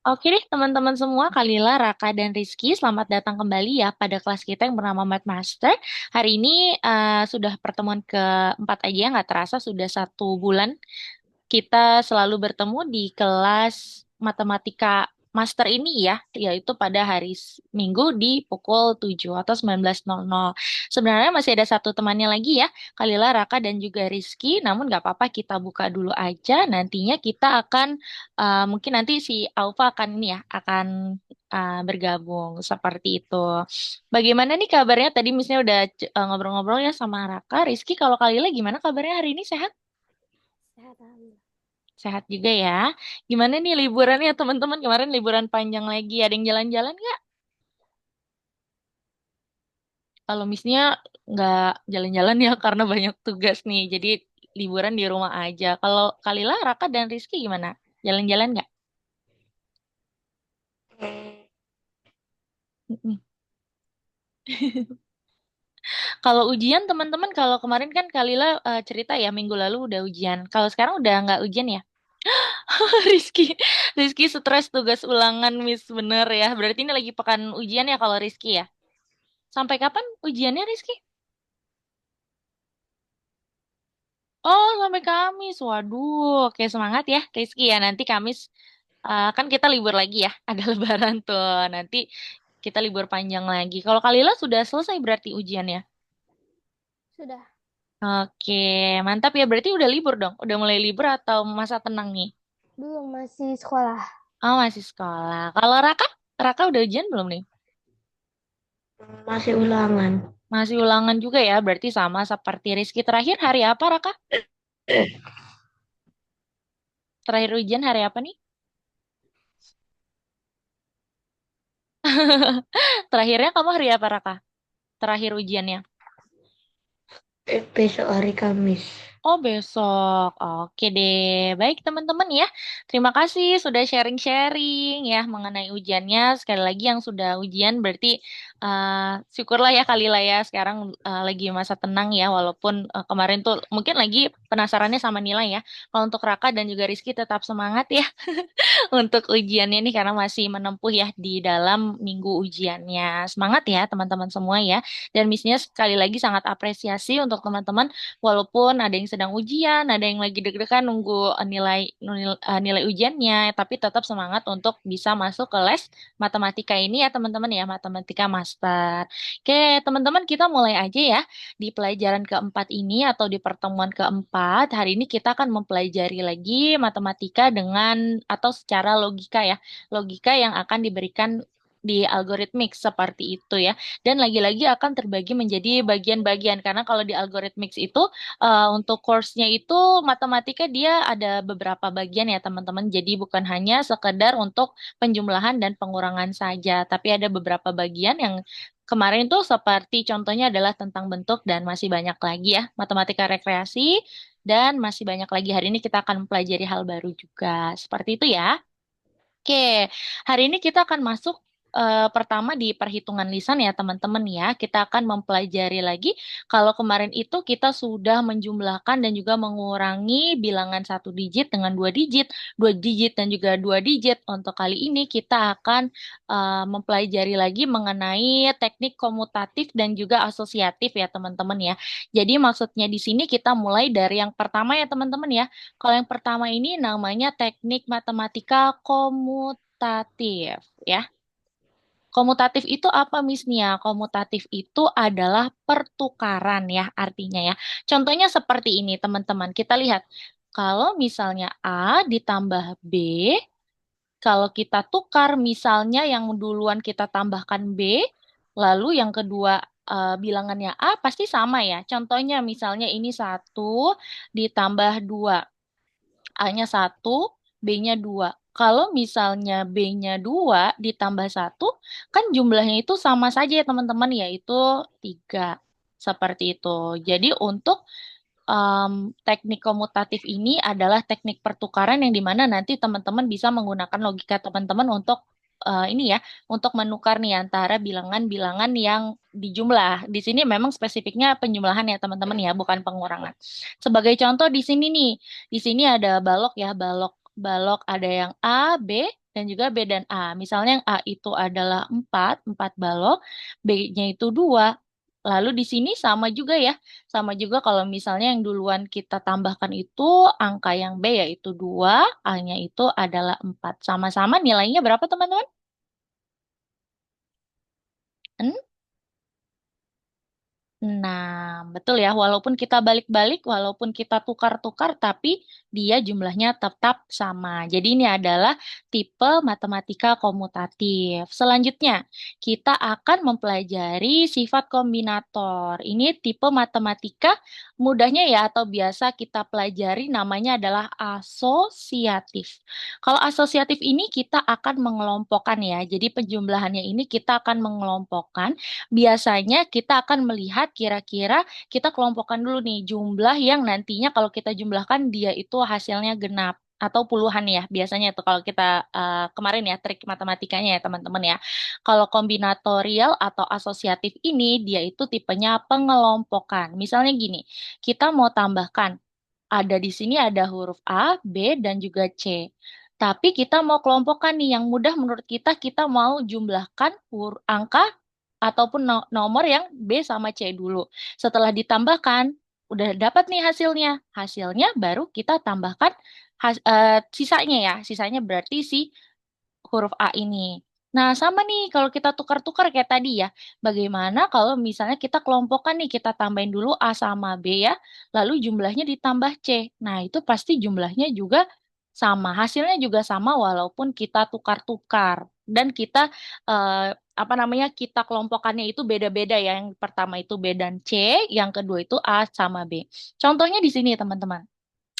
Oke deh teman-teman semua, Kalila, Raka, dan Rizky, selamat datang kembali ya pada kelas kita yang bernama Math Master. Hari ini sudah pertemuan keempat aja, nggak terasa sudah 1 bulan kita selalu bertemu di kelas matematika master ini ya, yaitu pada hari Minggu di pukul 7 atau 19.00. Sebenarnya masih ada satu temannya lagi ya, Kalila, Raka, dan juga Rizky, namun nggak apa-apa kita buka dulu aja, nantinya kita akan, mungkin nanti si Alfa akan ini ya, akan bergabung seperti itu. Bagaimana nih kabarnya? Tadi misalnya udah ngobrol-ngobrol ya sama Raka. Rizky, kalau Kalila gimana kabarnya hari ini, sehat? Sehat, alhamdulillah. Sehat juga ya. Gimana nih liburannya teman-teman? Kemarin liburan panjang lagi. Ada yang jalan-jalan nggak? Kalau misnya nggak jalan-jalan ya karena banyak tugas nih. Jadi liburan di rumah aja. Kalau Kalila, Raka, dan Rizky gimana? Jalan-jalan nggak? Mm-mm. Kalau ujian teman-teman, kalau kemarin kan Kalila cerita ya minggu lalu udah ujian. Kalau sekarang udah nggak ujian ya? Rizky, Rizky stres tugas ulangan Miss bener ya. Berarti ini lagi pekan ujian ya kalau Rizky ya. Sampai kapan ujiannya Rizky? Oh, sampai Kamis. Waduh, oke semangat ya, Rizky ya. Nanti Kamis kan kita libur lagi ya. Ada Lebaran tuh. Nanti kita libur panjang lagi. Kalau Kalila sudah selesai berarti ujiannya. Sudah, Oke, mantap ya. Berarti udah libur dong. Udah mulai libur atau masa tenang nih? belum masih sekolah. Oh, masih sekolah. Kalau Raka? Raka udah ujian belum nih? Masih ulangan. Masih ulangan juga ya. Berarti sama seperti Rizky. Terakhir hari apa, Raka? Terakhir ujian hari apa nih? Terakhirnya kamu hari apa, Raka? Terakhir ujiannya. Besok hari Kamis. Oh, besok. Oke deh. Baik, teman-teman ya. Terima kasih sudah sharing-sharing ya mengenai ujiannya. Sekali lagi yang sudah ujian berarti syukurlah ya Kalila ya. Sekarang lagi masa tenang ya. Walaupun kemarin tuh mungkin lagi penasarannya sama nilai ya. Kalau untuk Raka dan juga Rizky tetap semangat ya untuk ujiannya nih karena masih menempuh ya di dalam minggu ujiannya. Semangat ya teman-teman semua ya. Dan Missnya sekali lagi sangat apresiasi untuk teman-teman walaupun ada yang sedang ujian, ada yang lagi deg-degan nunggu nilai ujiannya, tapi tetap semangat untuk bisa masuk ke les matematika ini ya teman-teman ya, matematika master. Oke, teman-teman kita mulai aja ya di pelajaran keempat ini atau di pertemuan keempat. Hari ini kita akan mempelajari lagi matematika dengan atau secara logika ya, logika yang akan diberikan di algoritmik seperti itu ya. Dan lagi-lagi akan terbagi menjadi bagian-bagian karena kalau di algoritmik itu untuk course-nya itu matematika dia ada beberapa bagian ya teman-teman. Jadi bukan hanya sekedar untuk penjumlahan dan pengurangan saja, tapi ada beberapa bagian yang kemarin tuh seperti contohnya adalah tentang bentuk dan masih banyak lagi ya matematika rekreasi dan masih banyak lagi hari ini kita akan mempelajari hal baru juga. Seperti itu ya. Oke, hari ini kita akan masuk pertama di perhitungan lisan ya teman-teman ya. Kita akan mempelajari lagi kalau kemarin itu kita sudah menjumlahkan dan juga mengurangi bilangan 1 digit dengan 2 digit, 2 digit dan juga 2 digit. Untuk kali ini kita akan mempelajari lagi mengenai teknik komutatif dan juga asosiatif ya teman-teman ya. Jadi maksudnya di sini kita mulai dari yang pertama ya teman-teman ya. Kalau yang pertama ini namanya teknik matematika komutatif ya. Komutatif itu apa Miss Nia? Komutatif itu adalah pertukaran ya artinya ya. Contohnya seperti ini teman-teman. Kita lihat kalau misalnya A ditambah B, kalau kita tukar misalnya yang duluan kita tambahkan B, lalu yang kedua bilangannya A pasti sama ya. Contohnya misalnya ini 1 ditambah 2. A-nya 1, B-nya 2. Kalau misalnya B-nya 2 ditambah 1, kan jumlahnya itu sama saja ya teman-teman, yaitu 3. Seperti itu. Jadi untuk teknik komutatif ini adalah teknik pertukaran yang dimana nanti teman-teman bisa menggunakan logika teman-teman untuk ini ya, untuk menukar nih antara bilangan-bilangan yang dijumlah. Di sini memang spesifiknya penjumlahan ya teman-teman ya, bukan pengurangan. Sebagai contoh di sini nih, di sini ada balok ya, balok balok ada yang A, B dan juga B dan A. Misalnya yang A itu adalah 4 balok, B-nya itu 2. Lalu di sini sama juga ya. Sama juga kalau misalnya yang duluan kita tambahkan itu angka yang B yaitu 2, A-nya itu adalah 4. Sama-sama nilainya berapa teman-teman? Nah, betul ya. Walaupun kita balik-balik, walaupun kita tukar-tukar, tapi dia jumlahnya tetap sama. Jadi ini adalah tipe matematika komutatif. Selanjutnya, kita akan mempelajari sifat kombinator. Ini tipe matematika mudahnya ya, atau biasa kita pelajari namanya adalah asosiatif. Kalau asosiatif ini kita akan mengelompokkan ya. Jadi penjumlahannya ini kita akan mengelompokkan. Biasanya kita akan melihat kira-kira kita kelompokkan dulu nih jumlah yang nantinya kalau kita jumlahkan dia itu hasilnya genap atau puluhan ya biasanya itu kalau kita kemarin ya trik matematikanya ya teman-teman ya. Kalau kombinatorial atau asosiatif ini dia itu tipenya pengelompokan. Misalnya gini, kita mau tambahkan ada di sini ada huruf A, B, dan juga C. Tapi kita mau kelompokkan nih yang mudah menurut kita, kita mau jumlahkan angka ataupun nomor yang B sama C dulu. Setelah ditambahkan, udah dapat nih hasilnya. Hasilnya baru kita tambahkan sisanya ya. Sisanya berarti si huruf A ini. Nah, sama nih kalau kita tukar-tukar kayak tadi ya. Bagaimana kalau misalnya kita kelompokkan nih, kita tambahin dulu A sama B ya, lalu jumlahnya ditambah C. Nah, itu pasti jumlahnya juga sama. Hasilnya juga sama walaupun kita tukar-tukar. Dan kita, apa namanya, kita kelompokannya itu beda-beda ya. Yang pertama itu B dan C, yang kedua itu A sama B. Contohnya di sini teman-teman.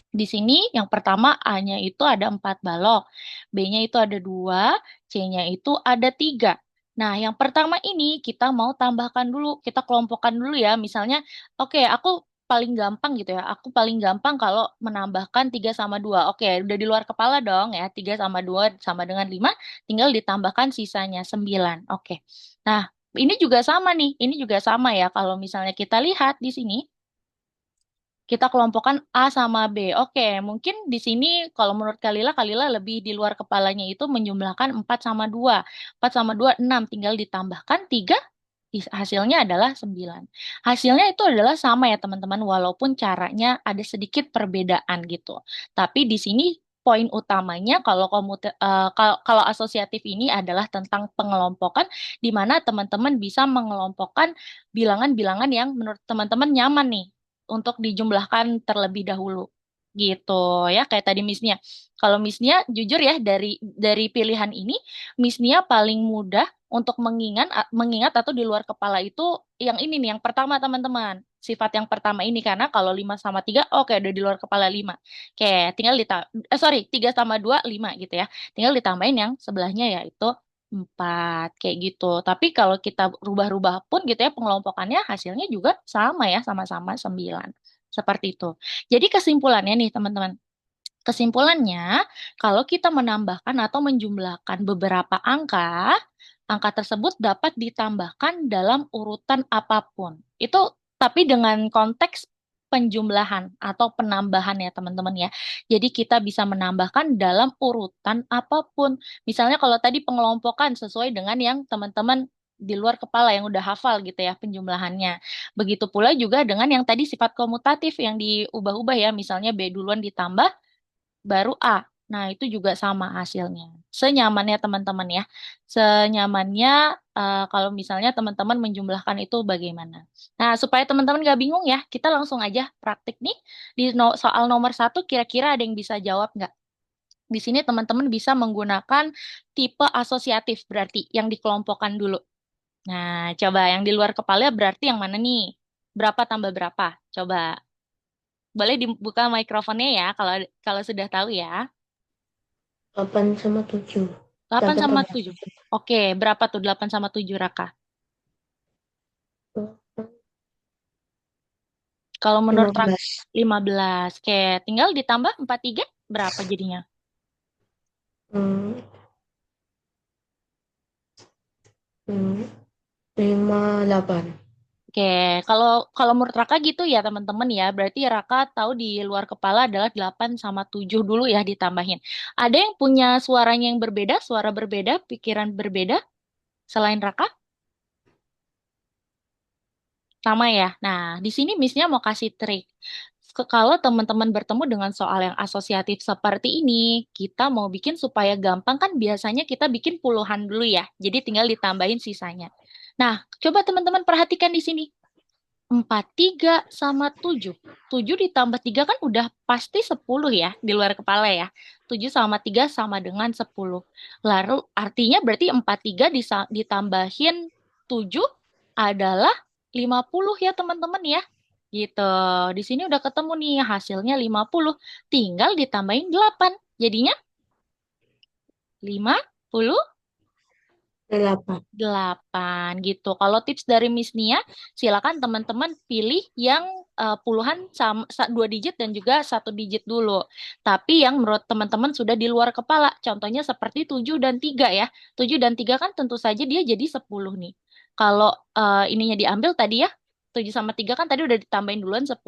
Di sini yang pertama A-nya itu ada 4 balok, B-nya itu ada 2, C-nya itu ada 3. Nah, yang pertama ini kita mau tambahkan dulu, kita kelompokkan dulu ya. Misalnya, oke, aku paling gampang gitu ya. Aku paling gampang kalau menambahkan 3 sama 2. Oke, udah di luar kepala dong ya. 3 sama 2 sama dengan 5, tinggal ditambahkan sisanya 9. Oke. Nah, ini juga sama nih. Ini juga sama ya. Kalau misalnya kita lihat di sini, kita kelompokkan A sama B. Oke, mungkin di sini kalau menurut Kalila, Kalila lebih di luar kepalanya itu menjumlahkan 4 sama 2. 4 sama 2, 6. Tinggal ditambahkan 3, hasilnya adalah 9. Hasilnya itu adalah sama ya teman-teman, walaupun caranya ada sedikit perbedaan gitu. Tapi di sini poin utamanya kalau asosiatif ini adalah tentang pengelompokan, di mana teman-teman bisa mengelompokkan bilangan-bilangan yang menurut teman-teman nyaman nih untuk dijumlahkan terlebih dahulu. Gitu ya, kayak tadi Miss Nia. Kalau Miss Nia, jujur ya, dari pilihan ini, Miss Nia paling mudah untuk mengingat atau di luar kepala itu yang ini nih, yang pertama teman-teman. Sifat yang pertama ini, karena kalau 5 sama 3, oke, udah di luar kepala 5. Oke, tinggal sorry, 3 sama 2, 5 gitu ya. Tinggal ditambahin yang sebelahnya yaitu 4 kayak gitu. Tapi kalau kita rubah-rubah pun gitu ya pengelompokannya hasilnya juga sama ya, sama-sama 9. Seperti itu. Jadi kesimpulannya nih teman-teman. Kesimpulannya, kalau kita menambahkan atau menjumlahkan beberapa angka, angka tersebut dapat ditambahkan dalam urutan apapun. Itu tapi dengan konteks penjumlahan atau penambahan ya teman-teman ya. Jadi kita bisa menambahkan dalam urutan apapun. Misalnya kalau tadi pengelompokan sesuai dengan yang teman-teman di luar kepala yang udah hafal gitu ya penjumlahannya. Begitu pula juga dengan yang tadi sifat komutatif yang diubah-ubah ya. Misalnya B duluan ditambah baru A. Nah, itu juga sama hasilnya. Senyamannya teman-teman ya. Senyamannya kalau misalnya teman-teman menjumlahkan itu bagaimana. Nah, supaya teman-teman gak bingung ya, kita langsung aja praktik nih. Di soal nomor 1, kira-kira ada yang bisa jawab nggak? Di sini teman-teman bisa menggunakan tipe asosiatif, berarti yang dikelompokkan dulu. Nah, coba yang di luar kepala berarti yang mana nih? Berapa tambah berapa? Coba. Boleh dibuka mikrofonnya ya kalau kalau sudah tahu ya. 8 sama 7. 8 8 sama tambah 7. Oke, berapa tuh 8 sama 7 Raka? Kalau menurut Raka 15. 15. Oke, tinggal ditambah 43 berapa jadinya? Hmm, 5, 8. Oke, kalau kalau menurut Raka gitu ya teman-teman ya, berarti Raka tahu di luar kepala adalah 8 sama 7 dulu ya ditambahin. Ada yang punya suaranya yang berbeda, suara berbeda, pikiran berbeda selain Raka? Sama ya. Nah, di sini Miss-nya mau kasih trik. Kalau teman-teman bertemu dengan soal yang asosiatif seperti ini, kita mau bikin supaya gampang kan biasanya kita bikin puluhan dulu ya. Jadi tinggal ditambahin sisanya. Nah, coba teman-teman perhatikan di sini. 43 sama 7. 7 ditambah 3 kan udah pasti 10 ya di luar kepala ya. 7 sama 3 sama dengan 10. Lalu artinya berarti 43 ditambahin 7 adalah 50 ya teman-teman ya. Gitu. Di sini udah ketemu nih hasilnya 50. Tinggal ditambahin 8. Jadinya 50 8. 8 gitu. Kalau tips dari Miss Nia, silakan teman-teman pilih yang puluhan sama dua digit dan juga satu digit dulu. Tapi yang menurut teman-teman sudah di luar kepala. Contohnya seperti 7 dan 3 ya. 7 dan 3 kan tentu saja dia jadi 10 nih. Kalau ininya diambil tadi ya, 7 sama 3 kan tadi udah ditambahin duluan 10.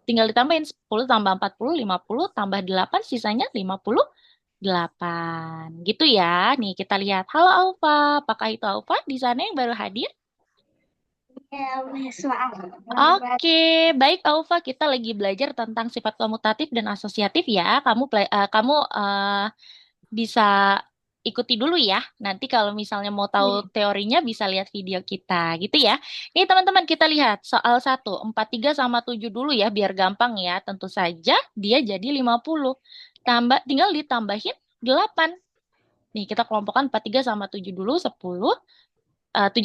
Tinggal ditambahin 10 tambah 40, 50 tambah 8 sisanya 58. Gitu ya. Nih kita lihat. Halo Alfa, apakah itu Alfa di sana yang baru hadir? Ya, soal. Oke, baik Alfa, kita lagi belajar tentang sifat komutatif dan asosiatif ya. Kamu bisa ikuti dulu ya. Nanti kalau misalnya mau tahu teorinya bisa lihat video kita gitu ya. Nih teman-teman kita lihat soal 1, 43 sama 7 dulu ya biar gampang ya. Tentu saja dia jadi 50. Tinggal ditambahin 8. Nih, kita kelompokkan 43 sama 7 dulu, 10. 7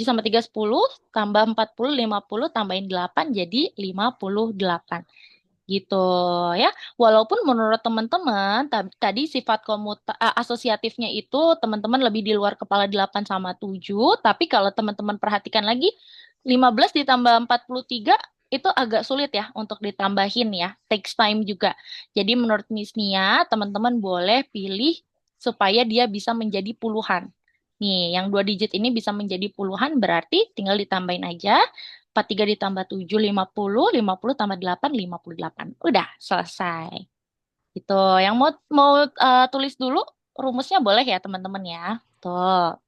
sama 3, 10. Tambah 40, 50. Tambahin 8, jadi 58. Gitu ya. Walaupun menurut teman-teman, tadi sifat asosiatifnya itu teman-teman lebih di luar kepala 8 sama 7. Tapi kalau teman-teman perhatikan lagi, 15 ditambah 43 itu agak sulit ya untuk ditambahin ya. Takes time juga. Jadi menurut Miss Nia, teman-teman boleh pilih supaya dia bisa menjadi puluhan. Nih, yang dua digit ini bisa menjadi puluhan berarti tinggal ditambahin aja. 43 ditambah 7, 50. 50 tambah 8, 58. Udah, selesai. Itu. Yang mau tulis dulu, rumusnya boleh ya teman-teman ya. Tuh,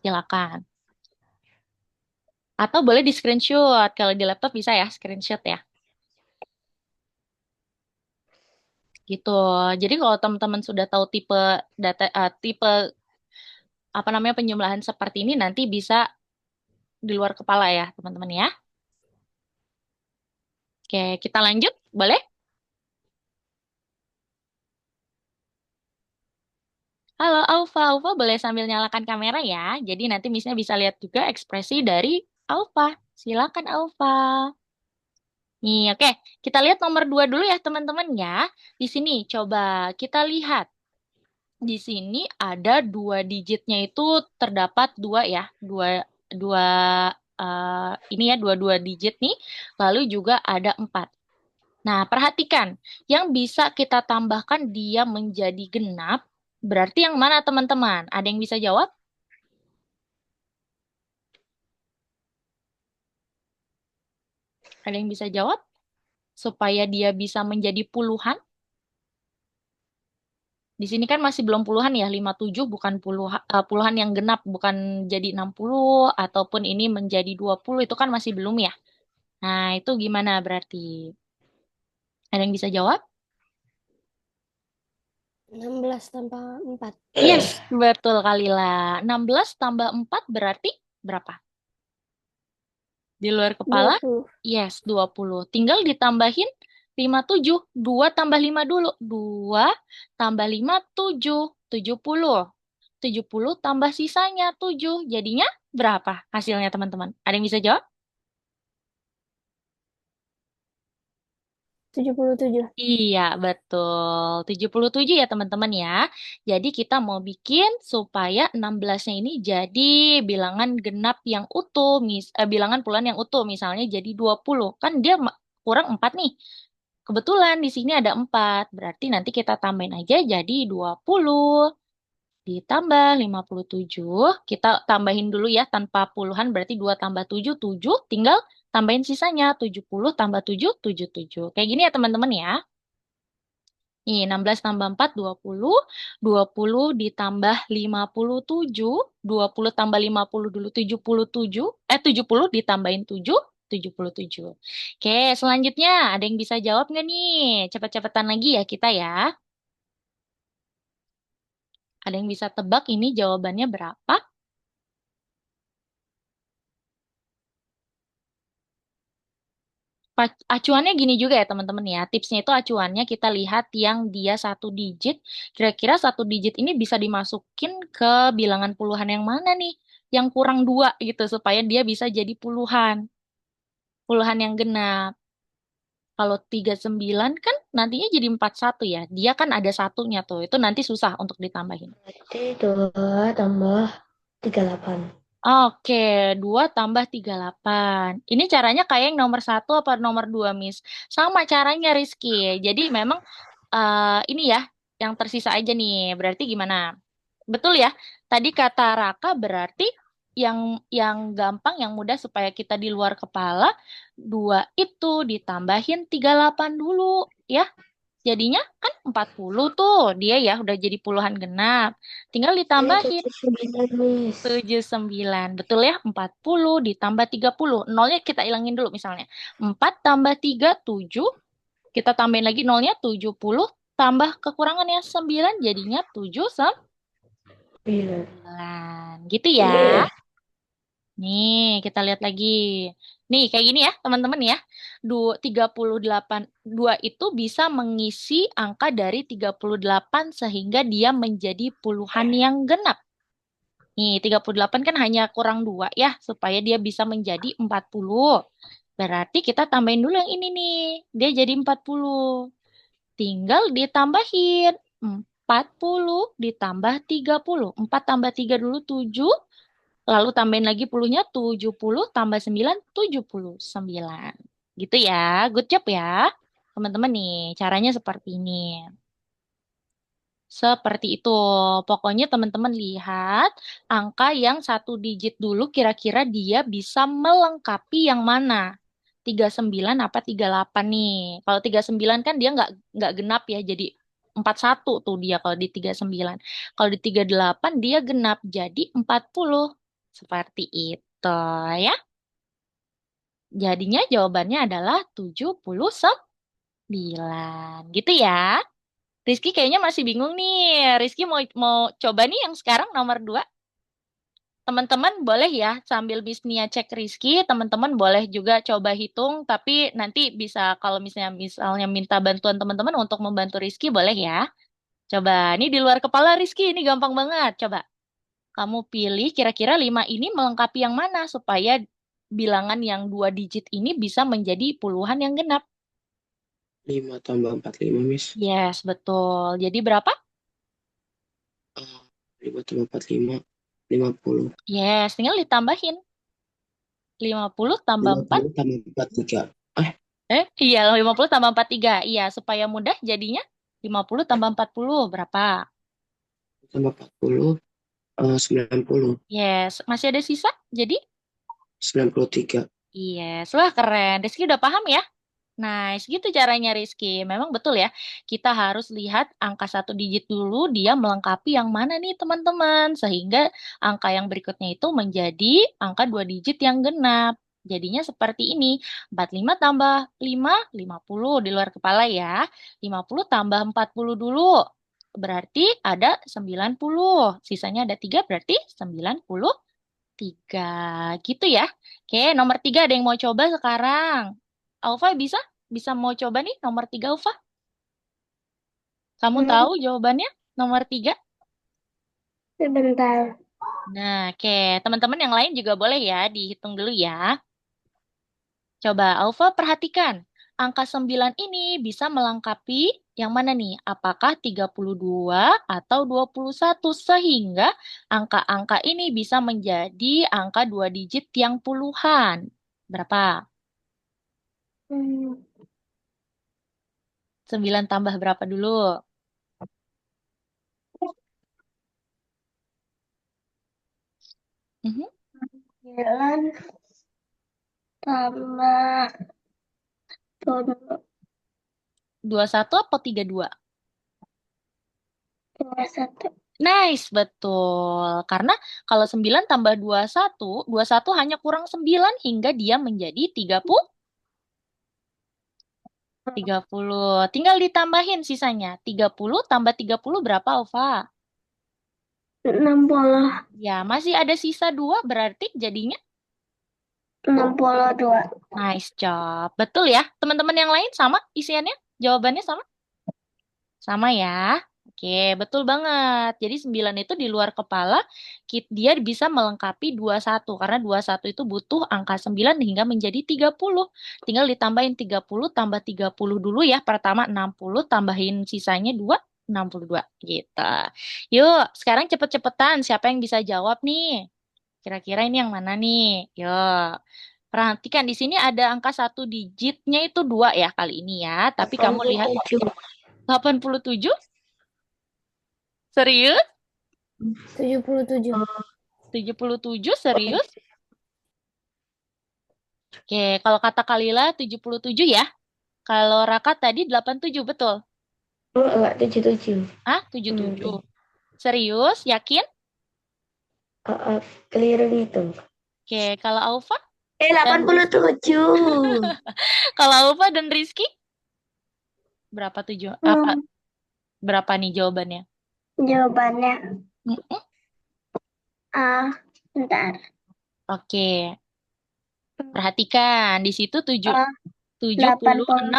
silakan. Atau boleh di screenshot. Kalau di laptop bisa ya, screenshot ya. Gitu. Jadi kalau teman-teman sudah tahu tipe tipe apa namanya penjumlahan seperti ini nanti bisa di luar kepala ya, teman-teman ya. Oke, kita lanjut. Boleh? Halo Alfa, Alfa boleh sambil nyalakan kamera ya. Jadi nanti Missnya bisa lihat juga ekspresi dari Alfa. Silakan Alfa. Nih, oke. Kita lihat nomor 2 dulu ya teman-teman ya. Di sini coba kita lihat. Di sini ada dua digitnya itu terdapat dua ya. Dua, dua ini ya dua-dua digit nih. Lalu juga ada 4. Nah, perhatikan. Yang bisa kita tambahkan dia menjadi genap. Berarti yang mana teman-teman? Ada yang bisa jawab? Ada yang bisa jawab? Supaya dia bisa menjadi puluhan. Di sini kan masih belum puluhan ya, 57 bukan puluhan yang genap, bukan jadi 60 ataupun ini menjadi 20 itu kan masih belum ya. Nah, itu gimana berarti? Ada yang bisa jawab? 16 tambah 4. Yes, betul Kalila. 16 tambah 4 berarti berapa? Di luar kepala? 20. Yes, 20. Tinggal ditambahin 57. 2 tambah 5 dulu. 2 tambah 5, 7. 70. 70 tambah sisanya 7. Jadinya berapa hasilnya teman-teman? Ada yang bisa jawab? 77. Iya, betul. 77 ya teman-teman ya. Jadi kita mau bikin supaya 16-nya ini jadi bilangan genap yang utuh, bilangan puluhan yang utuh. Misalnya jadi 20. Kan dia kurang 4 nih. Kebetulan di sini ada 4. Berarti nanti kita tambahin aja jadi 20. Ditambah 57. Kita tambahin dulu ya tanpa puluhan berarti 2 tambah 7, 7. Tinggal Tambahin sisanya 70 tambah 7 77. Kayak gini ya teman-teman ya. Nih, 16 tambah 4, 20. 20 ditambah 57. 20 tambah 50 dulu, 77. 70 ditambahin 7, 77. Oke, selanjutnya ada yang bisa jawab nggak nih? Cepet-cepetan lagi ya kita ya. Ada yang bisa tebak ini jawabannya berapa? Acuannya gini juga ya teman-teman ya. Tipsnya itu acuannya kita lihat yang dia satu digit. Kira-kira satu digit ini bisa dimasukin ke bilangan puluhan yang mana nih? Yang kurang dua gitu supaya dia bisa jadi puluhan. Puluhan yang genap. Kalau 39 kan nantinya jadi 41 ya. Dia kan ada satunya tuh. Itu nanti susah untuk ditambahin. Berarti 2 tambah 38. Oke, 2 tambah 38. Ini caranya kayak yang nomor satu apa nomor 2, Miss? Sama caranya, Rizky. Jadi memang ini ya, yang tersisa aja nih. Berarti gimana? Betul ya? Tadi kata Raka berarti yang gampang, yang mudah supaya kita di luar kepala, 2 itu ditambahin 38 dulu, ya. Jadinya kan 40 tuh. Dia ya udah jadi puluhan genap. Tinggal Ini ditambahin. 79, Miss. 79. Betul ya? 40 ditambah 30. Nolnya kita ilangin dulu misalnya. 4 tambah 3, 7. Kita tambahin lagi nolnya, 70. Tambah kekurangannya 9, jadinya 7, 9. 9. Gitu ya. Iya. Nih, kita lihat lagi. Nih, kayak gini ya, teman-teman ya. 38, 2 itu bisa mengisi angka dari 38 sehingga dia menjadi puluhan yang genap. Nih, 38 kan hanya kurang 2 ya, supaya dia bisa menjadi 40. Berarti kita tambahin dulu yang ini nih. Dia jadi 40. Tinggal ditambahin. 40 ditambah 30. 4 tambah 3 dulu 7. Lalu tambahin lagi puluhnya, 70 tambah 9, 79. Gitu ya. Good job ya. Teman-teman nih, caranya seperti ini. Seperti itu. Pokoknya teman-teman lihat angka yang satu digit dulu kira-kira dia bisa melengkapi yang mana? 39 apa 38 nih? Kalau 39 kan dia nggak genap ya, jadi 41 tuh dia kalau di 39. Kalau di 38 dia genap jadi 40. Seperti itu ya. Jadinya jawabannya adalah 79. Gitu ya. Rizky kayaknya masih bingung nih. Rizky mau mau coba nih yang sekarang nomor 2. Teman-teman boleh ya sambil bisnya cek Rizky, teman-teman boleh juga coba hitung, tapi nanti bisa kalau misalnya minta bantuan teman-teman untuk membantu Rizky boleh ya. Coba, ini di luar kepala Rizky, ini gampang banget. Coba, kamu pilih kira-kira 5 ini melengkapi yang mana supaya bilangan yang 2 digit ini bisa menjadi puluhan yang genap. 5 tambah 45, Miss. Yes, betul. Jadi berapa? Ah, 5 tambah 45, 50. Yes, tinggal ditambahin. 50 tambah 4. 50 tambah 43. Iya, 50 tambah 43. Iya, supaya mudah jadinya 50 tambah 40. Berapa? Tambah 40, 90. Yes, masih ada sisa? Jadi, 93. yes. Wah, keren. Rizky udah paham ya? Nice, gitu caranya Rizky. Memang betul ya, kita harus lihat angka satu digit dulu, dia melengkapi yang mana nih teman-teman. Sehingga angka yang berikutnya itu menjadi angka 2 digit yang genap. Jadinya seperti ini, 45 tambah 5, 50 di luar kepala ya. 50 tambah 40 dulu, berarti ada 90. Sisanya ada 3, berarti 93. Gitu ya. Oke, nomor 3 ada yang mau coba sekarang? Alfa bisa? Bisa mau coba nih nomor 3, Alfa? Kamu Hmm, tahu jawabannya? Nomor 3? sebentar. Nah, oke. Teman-teman yang lain juga boleh ya, dihitung dulu ya. Coba Alfa perhatikan. Angka 9 ini bisa melengkapi yang mana nih? Apakah 32 atau 21? Sehingga angka-angka ini bisa menjadi angka 2 digit yang puluhan. Berapa? Hmm, 9 tambah berapa dulu? Mhm. 9 tambah 21 apa 32? 21. Nice, betul. Karena kalau 9 tambah 21 hanya kurang 9 hingga dia menjadi 30. 30. Tinggal ditambahin sisanya. 30 tambah 30 berapa, Ova? 60. Ya, masih ada sisa 2 berarti jadinya 62. nice job. Betul ya? Teman-teman yang lain sama isiannya? Jawabannya sama? Sama ya. Oke, betul banget. Jadi 9 itu di luar kepala, dia bisa melengkapi 21. Karena 21 itu butuh angka 9 hingga menjadi 30. Tinggal ditambahin 30 tambah 30 dulu ya. Pertama 60, tambahin sisanya 2, 62. Gitu. Yuk, sekarang cepet-cepetan. Siapa yang bisa jawab nih? Kira-kira ini yang mana nih? Yuk. Perhatikan di sini ada angka satu digitnya itu 2 ya kali ini ya. Tapi kamu lihat 87. 87. Serius? 77. 77 serius? Oke, kalau kata Kalila 77 ya. Kalau Raka tadi 87 betul? Oh, enggak, 77. Ah, 77. Serius? Yakin? Keliru itu. Oke, kalau Aufa dan 87. kalau Aufa dan Rizky berapa tujuh? Apa berapa nih jawabannya? Jawabannya Mm-mm. bentar. Oke, perhatikan di situ 76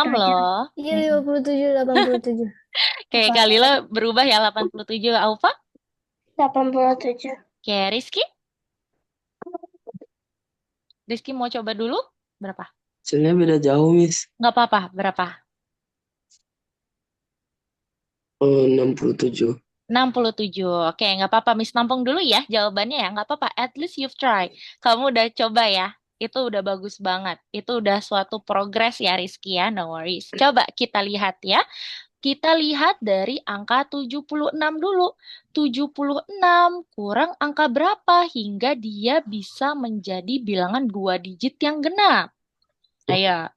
loh. Iya, 57, 87. Kayak Kalila berubah ya 87. Aufa? 87. Oke, Rizky? Rizky mau coba dulu? Berapa? Hasilnya beda jauh, Miss. Nggak apa-apa, berapa? 67. 67. Oke, nggak apa-apa. Miss nampung dulu ya jawabannya ya. Nggak apa-apa. At least you've try. Kamu udah coba ya. Itu udah bagus banget. Itu udah suatu progres ya Rizky ya. No worries. Coba kita lihat ya. Kita lihat dari angka 76 dulu. 76 kurang angka berapa hingga dia bisa menjadi bilangan 2 digit yang genap. Ayo.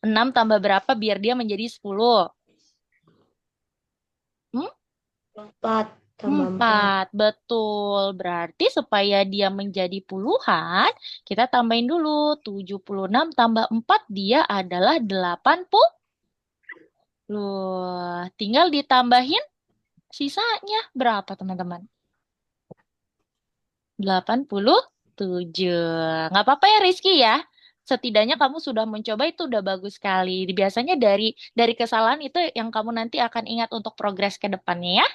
6 tambah berapa biar dia menjadi 10? Hmm? 4 tambah 4. 4, betul. Berarti supaya dia menjadi puluhan, kita tambahin dulu. 76 tambah 4 dia adalah 80. Loh, tinggal ditambahin sisanya berapa teman-teman? 87. Nggak apa-apa ya Rizky ya. Setidaknya kamu sudah mencoba itu udah bagus sekali. Biasanya dari kesalahan itu yang kamu nanti akan ingat untuk progres ke depannya ya.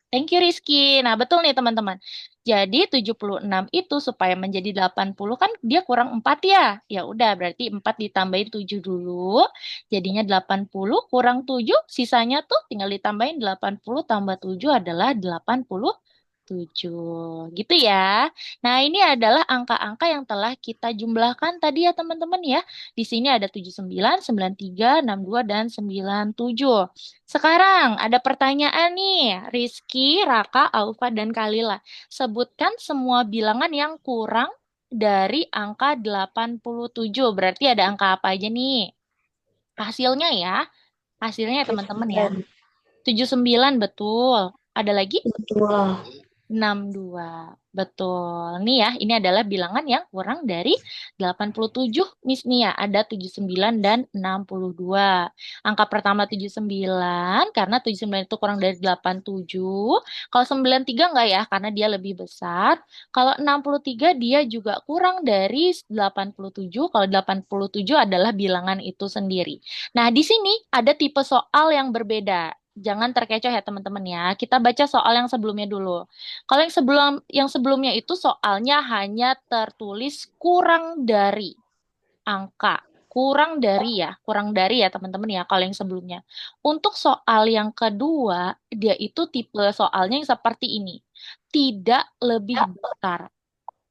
Thank you Rizky. Nah, betul nih teman-teman. Jadi 76 itu supaya menjadi 80 kan dia kurang 4 ya. Ya udah berarti 4 ditambahin 7 dulu. Jadinya 80 kurang 7, sisanya tuh tinggal ditambahin 80 tambah 7 adalah 87. Gitu ya. Nah, ini adalah angka-angka yang telah kita jumlahkan tadi ya teman-teman ya. Di sini ada 79, 93, 62, dan 97. Sekarang ada pertanyaan nih, Rizky, Raka, Aufa, dan Kalila. Sebutkan semua bilangan yang kurang dari angka 87. Berarti ada angka apa aja nih? Hasilnya ya, hasilnya ya teman-teman ya. 79 betul. Ada lagi? 2. 62. Betul. Nih ya, ini adalah bilangan yang kurang dari 87, Miss Nia. Ada 79 dan 62. Angka pertama 79, karena 79 itu kurang dari 87. Kalau 93 enggak ya, karena dia lebih besar. Kalau 63 dia juga kurang dari 87. Kalau 87 adalah bilangan itu sendiri. Nah, di sini ada tipe soal yang berbeda. Jangan terkecoh ya teman-teman ya. Kita baca soal yang sebelumnya dulu. Kalau yang sebelumnya itu soalnya hanya tertulis kurang dari angka. Kurang dari ya teman-teman ya kalau yang sebelumnya. Untuk soal yang kedua, dia itu tipe soalnya yang seperti ini. Tidak lebih besar.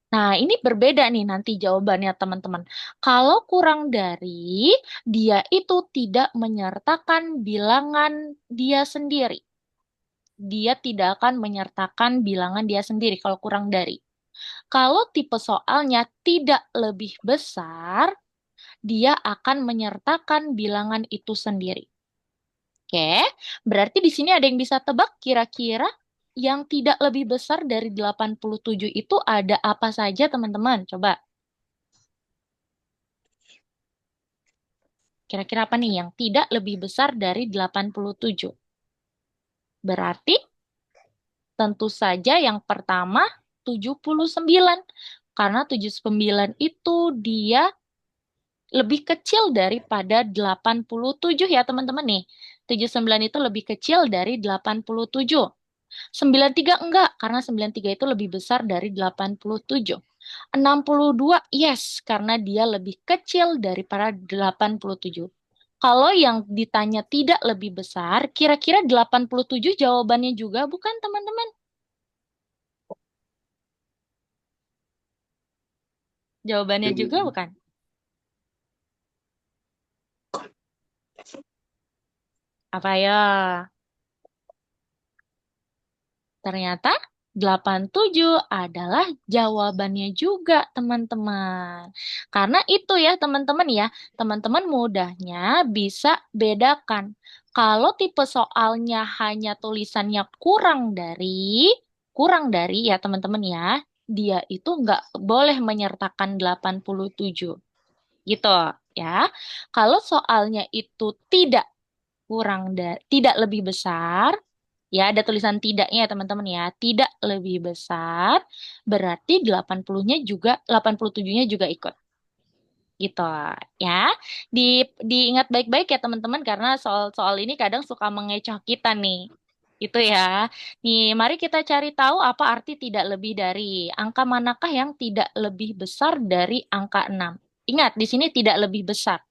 Nah, ini berbeda nih nanti jawabannya teman-teman. Kalau kurang dari, dia itu tidak menyertakan bilangan dia sendiri. Dia tidak akan menyertakan bilangan dia sendiri kalau kurang dari. Kalau tipe soalnya tidak lebih besar, dia akan menyertakan bilangan itu sendiri. Oke, berarti di sini ada yang bisa tebak kira-kira yang tidak lebih besar dari 87 itu ada apa saja, teman-teman? Coba. Kira-kira apa nih yang tidak lebih besar dari 87? Berarti tentu saja yang pertama 79. Karena 79 itu dia lebih kecil daripada 87 ya teman-teman nih. 79 itu lebih kecil dari 87. 93 enggak, karena 93 itu lebih besar dari 87. 62 yes, karena dia lebih kecil daripada 87. Kalau yang ditanya tidak lebih besar, kira-kira 87 jawabannya juga bukan teman-teman? Jawabannya juga bukan? Apa ya? Ternyata 87 adalah jawabannya juga, teman-teman. Karena itu ya, teman-teman ya. Teman-teman mudahnya bisa bedakan. Kalau tipe soalnya hanya tulisannya kurang dari ya, teman-teman ya. Dia itu nggak boleh menyertakan 87. Gitu ya. Kalau soalnya itu tidak lebih besar, ya ada tulisan tidaknya ya teman-teman ya, tidak lebih besar, berarti 80-nya juga 87-nya juga ikut. Gitu ya. Di diingat baik-baik ya teman-teman karena soal-soal ini kadang suka mengecoh kita nih. Itu ya. Nih, mari kita cari tahu apa arti tidak lebih dari. Angka manakah yang tidak lebih besar dari angka 6? Ingat, di sini tidak lebih besar.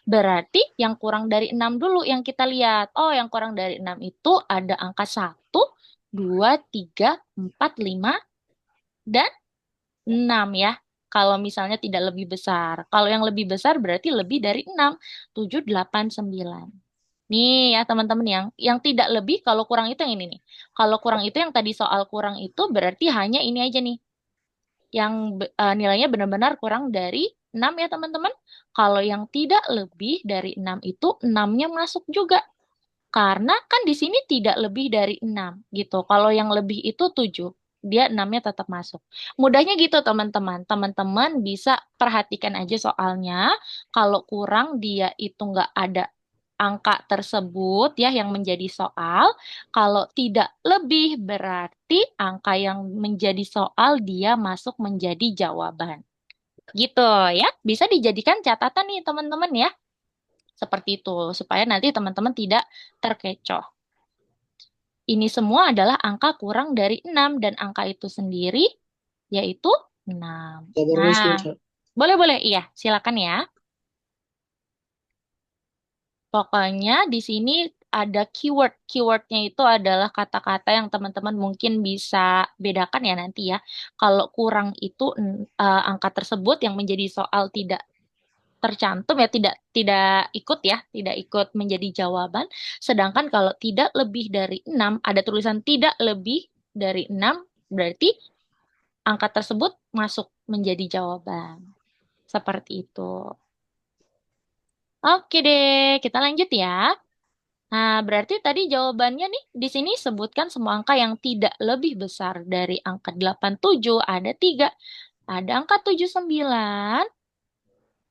Berarti yang kurang dari 6 dulu yang kita lihat. Oh, yang kurang dari 6 itu ada angka 1, 2, 3, 4, 5, dan 6 ya. Kalau misalnya tidak lebih besar. Kalau yang lebih besar berarti lebih dari 6, 7, 8, 9. Nih ya teman-teman yang tidak lebih kalau kurang itu yang ini nih. Kalau kurang itu yang tadi soal kurang itu berarti hanya ini aja nih. Yang nilainya benar-benar kurang dari 6 ya teman-teman. Kalau yang tidak lebih dari 6 itu 6-nya masuk juga. Karena kan di sini tidak lebih dari 6 gitu. Kalau yang lebih itu 7, dia 6-nya tetap masuk. Mudahnya gitu teman-teman. Teman-teman bisa perhatikan aja soalnya. Kalau kurang dia itu nggak ada angka tersebut ya yang menjadi soal. Kalau tidak lebih berarti angka yang menjadi soal dia masuk menjadi jawaban. Gitu ya. Bisa dijadikan catatan nih teman-teman ya. Seperti itu, supaya nanti teman-teman tidak terkecoh. Ini semua adalah angka kurang dari 6 dan angka itu sendiri yaitu 6. Sabar Miss, Nah, bentar. boleh-boleh. Iya, silakan ya. Pokoknya di sini ada keyword. Keywordnya itu adalah kata-kata yang teman-teman mungkin bisa bedakan ya nanti ya. Kalau kurang itu angka tersebut yang menjadi soal tidak tercantum ya tidak ikut ya, tidak ikut menjadi jawaban. Sedangkan kalau tidak lebih dari 6 ada tulisan tidak lebih dari 6 berarti angka tersebut masuk menjadi jawaban. Seperti itu. Oke deh, kita lanjut ya. Nah, berarti tadi jawabannya nih di sini sebutkan semua angka yang tidak lebih besar dari angka 87 ada 3. Ada angka 79,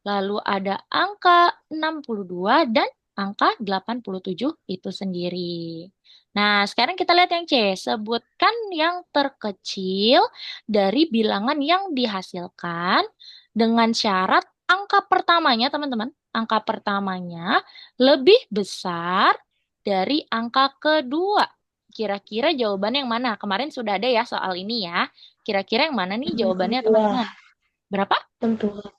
lalu ada angka 62 dan angka 87 itu sendiri. Nah, sekarang kita lihat yang C. Sebutkan yang terkecil dari bilangan yang dihasilkan dengan syarat angka pertamanya, teman-teman. Angka pertamanya lebih besar dari angka kedua. Kira-kira jawaban yang mana? Kemarin sudah ada ya soal ini ya. Kira-kira yang mana nih jawabannya, 62. teman-teman? Berapa? 62.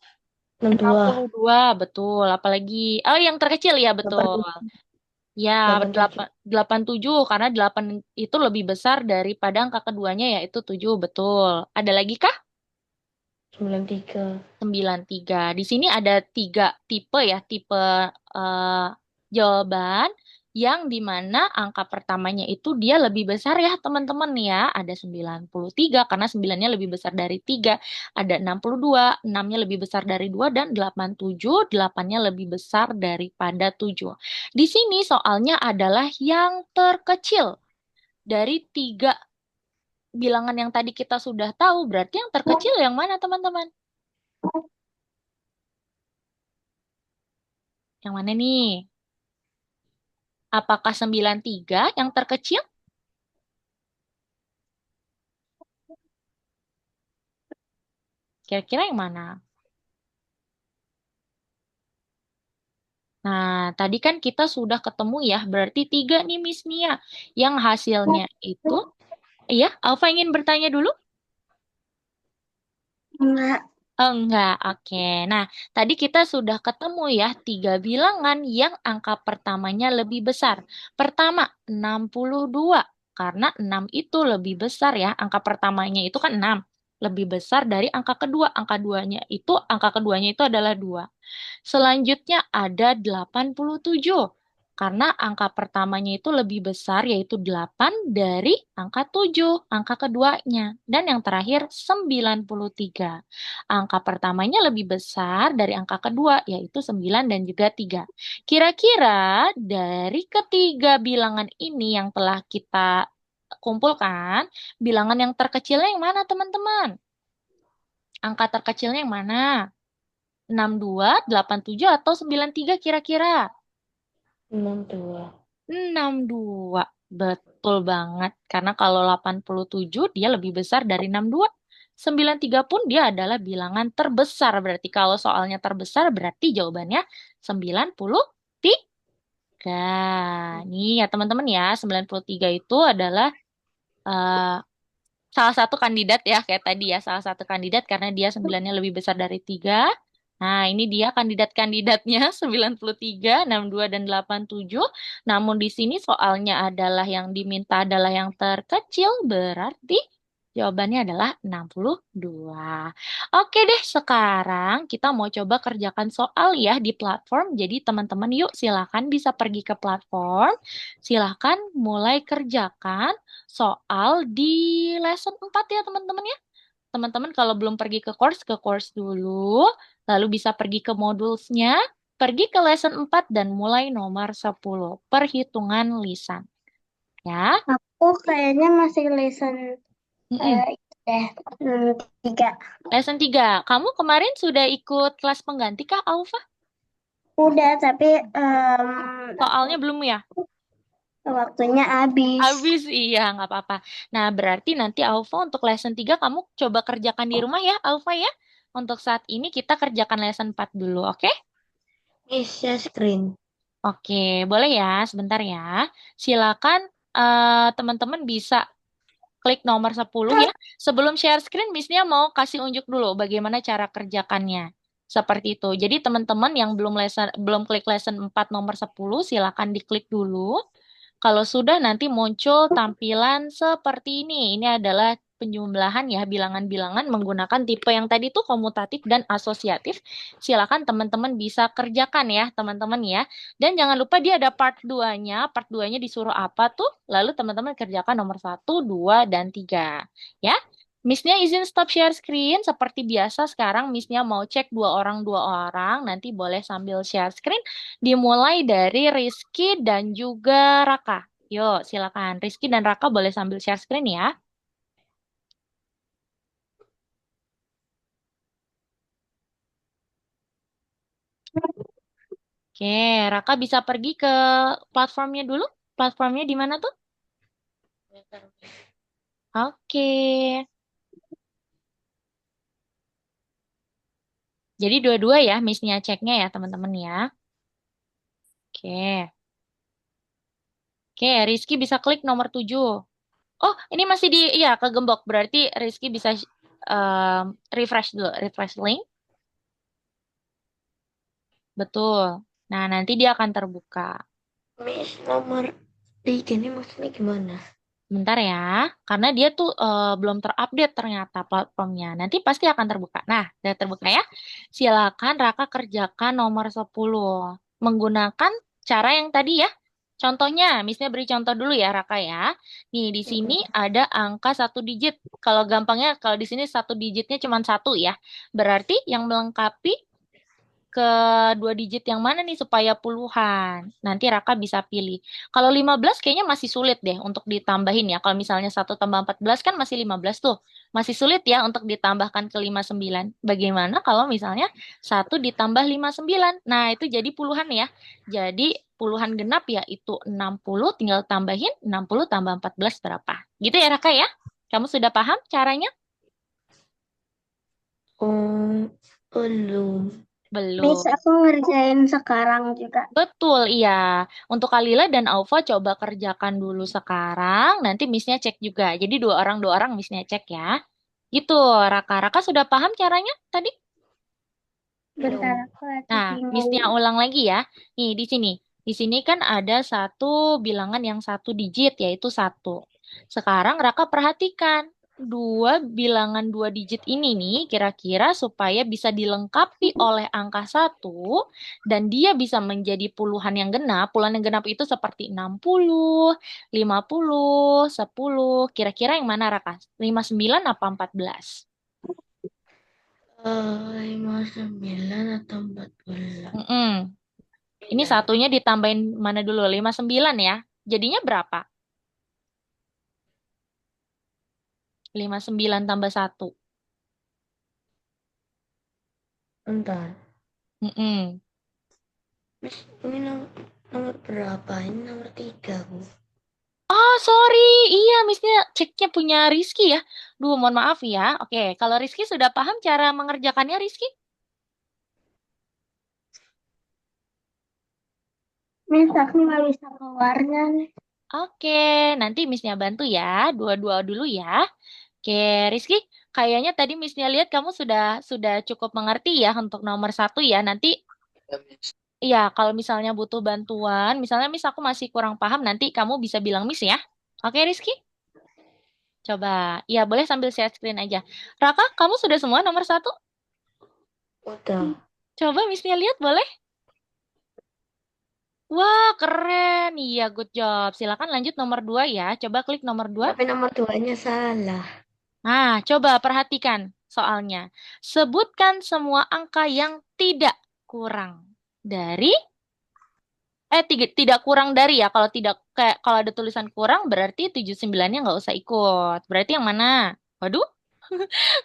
enam 62. puluh dua betul. Apalagi, oh yang terkecil ya, betul. 87. Ya, 87. 87, karena 8 itu lebih besar daripada angka keduanya, yaitu 7, betul. Ada lagi kah? 93. 93. Di sini ada 3 tipe ya, tipe eh, jawaban yang dimana angka pertamanya itu dia lebih besar ya teman-teman ya. Ada 93 karena 9-nya lebih besar dari 3. Ada 62, 6-nya lebih besar dari 2 dan 87, 8-nya lebih besar daripada 7. Di sini soalnya adalah yang terkecil dari 3 bilangan yang tadi kita sudah tahu. Berarti yang terkecil yang mana teman-teman? Yang mana nih? Apakah 93 yang terkecil? Kira-kira yang mana? Nah, tadi kan kita sudah ketemu ya, berarti 3 nih Miss Nia. Yang hasilnya itu, iya, Alfa ingin bertanya dulu? Enggak. Enggak, oke. Nah, tadi kita sudah ketemu ya, 3 bilangan yang angka pertamanya lebih besar. Pertama, 62. Karena 6 itu lebih besar ya, angka pertamanya itu kan 6. Lebih besar dari angka kedua. Angka keduanya itu adalah 2. Selanjutnya ada 87. Karena angka pertamanya itu lebih besar yaitu 8 dari angka 7, angka keduanya. Dan yang terakhir 93. Angka pertamanya lebih besar dari angka kedua yaitu 9 dan juga 3. Kira-kira dari ketiga bilangan ini yang telah kita kumpulkan, bilangan yang terkecilnya yang mana teman-teman? Angka terkecilnya yang mana? 62, 87, atau 93 kira-kira? 62. 62. Betul banget. Karena kalau 87 dia lebih besar dari 62. 93 pun dia adalah bilangan terbesar. Berarti kalau soalnya terbesar berarti jawabannya 93. Nih ya teman-teman ya, 93 itu adalah eh, salah satu kandidat ya, kayak tadi ya, salah satu kandidat karena dia 9-nya lebih besar dari 3. Nah, ini dia kandidat-kandidatnya 93, 62, dan 87. Namun di sini soalnya adalah yang diminta adalah yang terkecil, berarti jawabannya adalah 62. Oke deh, sekarang kita mau coba kerjakan soal ya di platform. Jadi teman-teman yuk silakan bisa pergi ke platform. Silakan mulai kerjakan soal di lesson 4 ya teman-teman ya. Teman-teman kalau belum pergi ke course dulu, lalu bisa pergi ke modulsnya, pergi ke lesson 4 dan mulai nomor 10, perhitungan lisan. Ya. Aku kayaknya masih lesson Mm-mm. itu deh. 3. Lesson 3. Kamu kemarin sudah ikut kelas pengganti kah, Aufa? Udah, tapi Soalnya belum ya? waktunya habis. Habis, iya, nggak apa-apa. Nah, berarti nanti Aufa untuk lesson 3 kamu coba kerjakan di rumah ya, Aufa ya. Untuk saat ini kita kerjakan lesson 4 dulu, oke? Share screen. Oke, boleh ya, sebentar ya. Silakan teman-teman bisa klik nomor 10 ya. Sebelum share screen, Miss-nya mau kasih unjuk dulu bagaimana cara kerjakannya. Seperti itu. Jadi teman-teman yang belum klik lesson 4 nomor 10, silakan diklik dulu. Kalau sudah nanti muncul tampilan seperti ini. Ini adalah penjumlahan ya, bilangan-bilangan menggunakan tipe yang tadi tuh komutatif dan asosiatif. Silakan teman-teman bisa kerjakan ya, teman-teman ya. Dan jangan lupa dia ada part 2-nya. Part 2-nya disuruh apa tuh? Lalu teman-teman kerjakan nomor 1, 2, dan 3. Ya. Miss-nya izin stop share screen. Seperti biasa sekarang Miss-nya mau cek dua orang. Nanti boleh sambil share screen. Dimulai dari Rizky dan juga Raka. Yuk, silakan. Rizky dan Raka boleh sambil share screen ya. Oke, Raka bisa pergi ke platformnya dulu. Platformnya di mana tuh? Oke. Jadi dua-dua ya, Miss-nya ceknya ya, teman-teman ya. Oke. Oke, Rizky bisa klik nomor 7. Oh, ini masih di, iya, kegembok. Berarti Rizky bisa em, refresh dulu, refresh link. Betul. Nah, nanti dia akan terbuka. Miss nomor 3 ini maksudnya gimana? Bentar ya, karena dia tuh belum terupdate ternyata platformnya. Nanti pasti akan terbuka. Nah, udah terbuka ya. Silakan Raka kerjakan nomor 10. Menggunakan cara yang tadi ya. Contohnya, misalnya beri contoh dulu ya, Raka ya. Nih, di sini ada angka satu digit. Kalau gampangnya, kalau di sini satu digitnya cuma satu ya. Berarti yang melengkapi ke dua digit yang mana nih supaya puluhan. Nanti Raka bisa pilih. Kalau 15 kayaknya masih sulit deh untuk ditambahin ya. Kalau misalnya satu tambah 14 kan masih 15 tuh. Masih sulit ya untuk ditambahkan ke 59. Bagaimana kalau misalnya satu ditambah 59? Nah, itu jadi puluhan ya. Jadi puluhan genap ya itu 60, tinggal tambahin 60 tambah 14 berapa. Gitu ya Raka ya? Kamu sudah paham caranya? Oh, belum. Miss, Belum. aku ngerjain sekarang juga. Betul, iya. Untuk Kalila dan Aufa coba kerjakan dulu sekarang, nanti Missnya cek juga. Jadi dua orang Missnya cek ya. Gitu, Raka. Raka sudah paham caranya tadi? Bentar, Belum. aku lagi Nah, bingung. Missnya ulang lagi ya. Nih, di sini. Di sini kan ada satu bilangan yang satu digit, yaitu satu. Sekarang Raka perhatikan. Dua bilangan dua digit ini nih, kira-kira supaya bisa dilengkapi oleh angka satu, dan dia bisa menjadi puluhan yang genap. Puluhan yang genap itu seperti 60, 50, 10. Kira-kira yang mana, Raka? 59 apa 14? 59 atau 14? Mm-mm. Ini Sembilan. satunya ditambahin mana dulu? 59 ya. Jadinya berapa? 59 tambah satu. Bentar. Mm-mm. Miss, ini nomor berapa? Ini nomor 3, Bu. Oh, sorry. Iya, Missnya ceknya punya Rizky ya. Duh, mohon maaf ya. Oke, kalau Rizky sudah paham cara mengerjakannya, Rizky? Miss, aku nggak bisa keluarnya nih. Oke, nanti Missnya bantu ya. Dua-dua dulu ya. Oke, Rizky, kayaknya tadi Missnya lihat kamu sudah cukup mengerti ya untuk nomor satu ya. Nanti, Ya, Miss. iya, kalau misalnya butuh bantuan, misalnya Miss aku masih kurang paham, nanti kamu bisa bilang Miss ya. Oke, Rizky? Coba, ya boleh sambil share screen aja. Raka, kamu sudah semua nomor satu? Udah. Coba Missnya lihat boleh? Wah, keren. Iya, good job. Silakan lanjut nomor dua ya. Coba klik nomor dua. Tapi nomor 2-nya salah. Nah, coba perhatikan soalnya. Sebutkan semua angka yang tidak kurang dari, tidak kurang dari ya. Kalau tidak, kayak kalau ada tulisan kurang berarti 79-nya nggak usah ikut. Berarti yang mana? Waduh,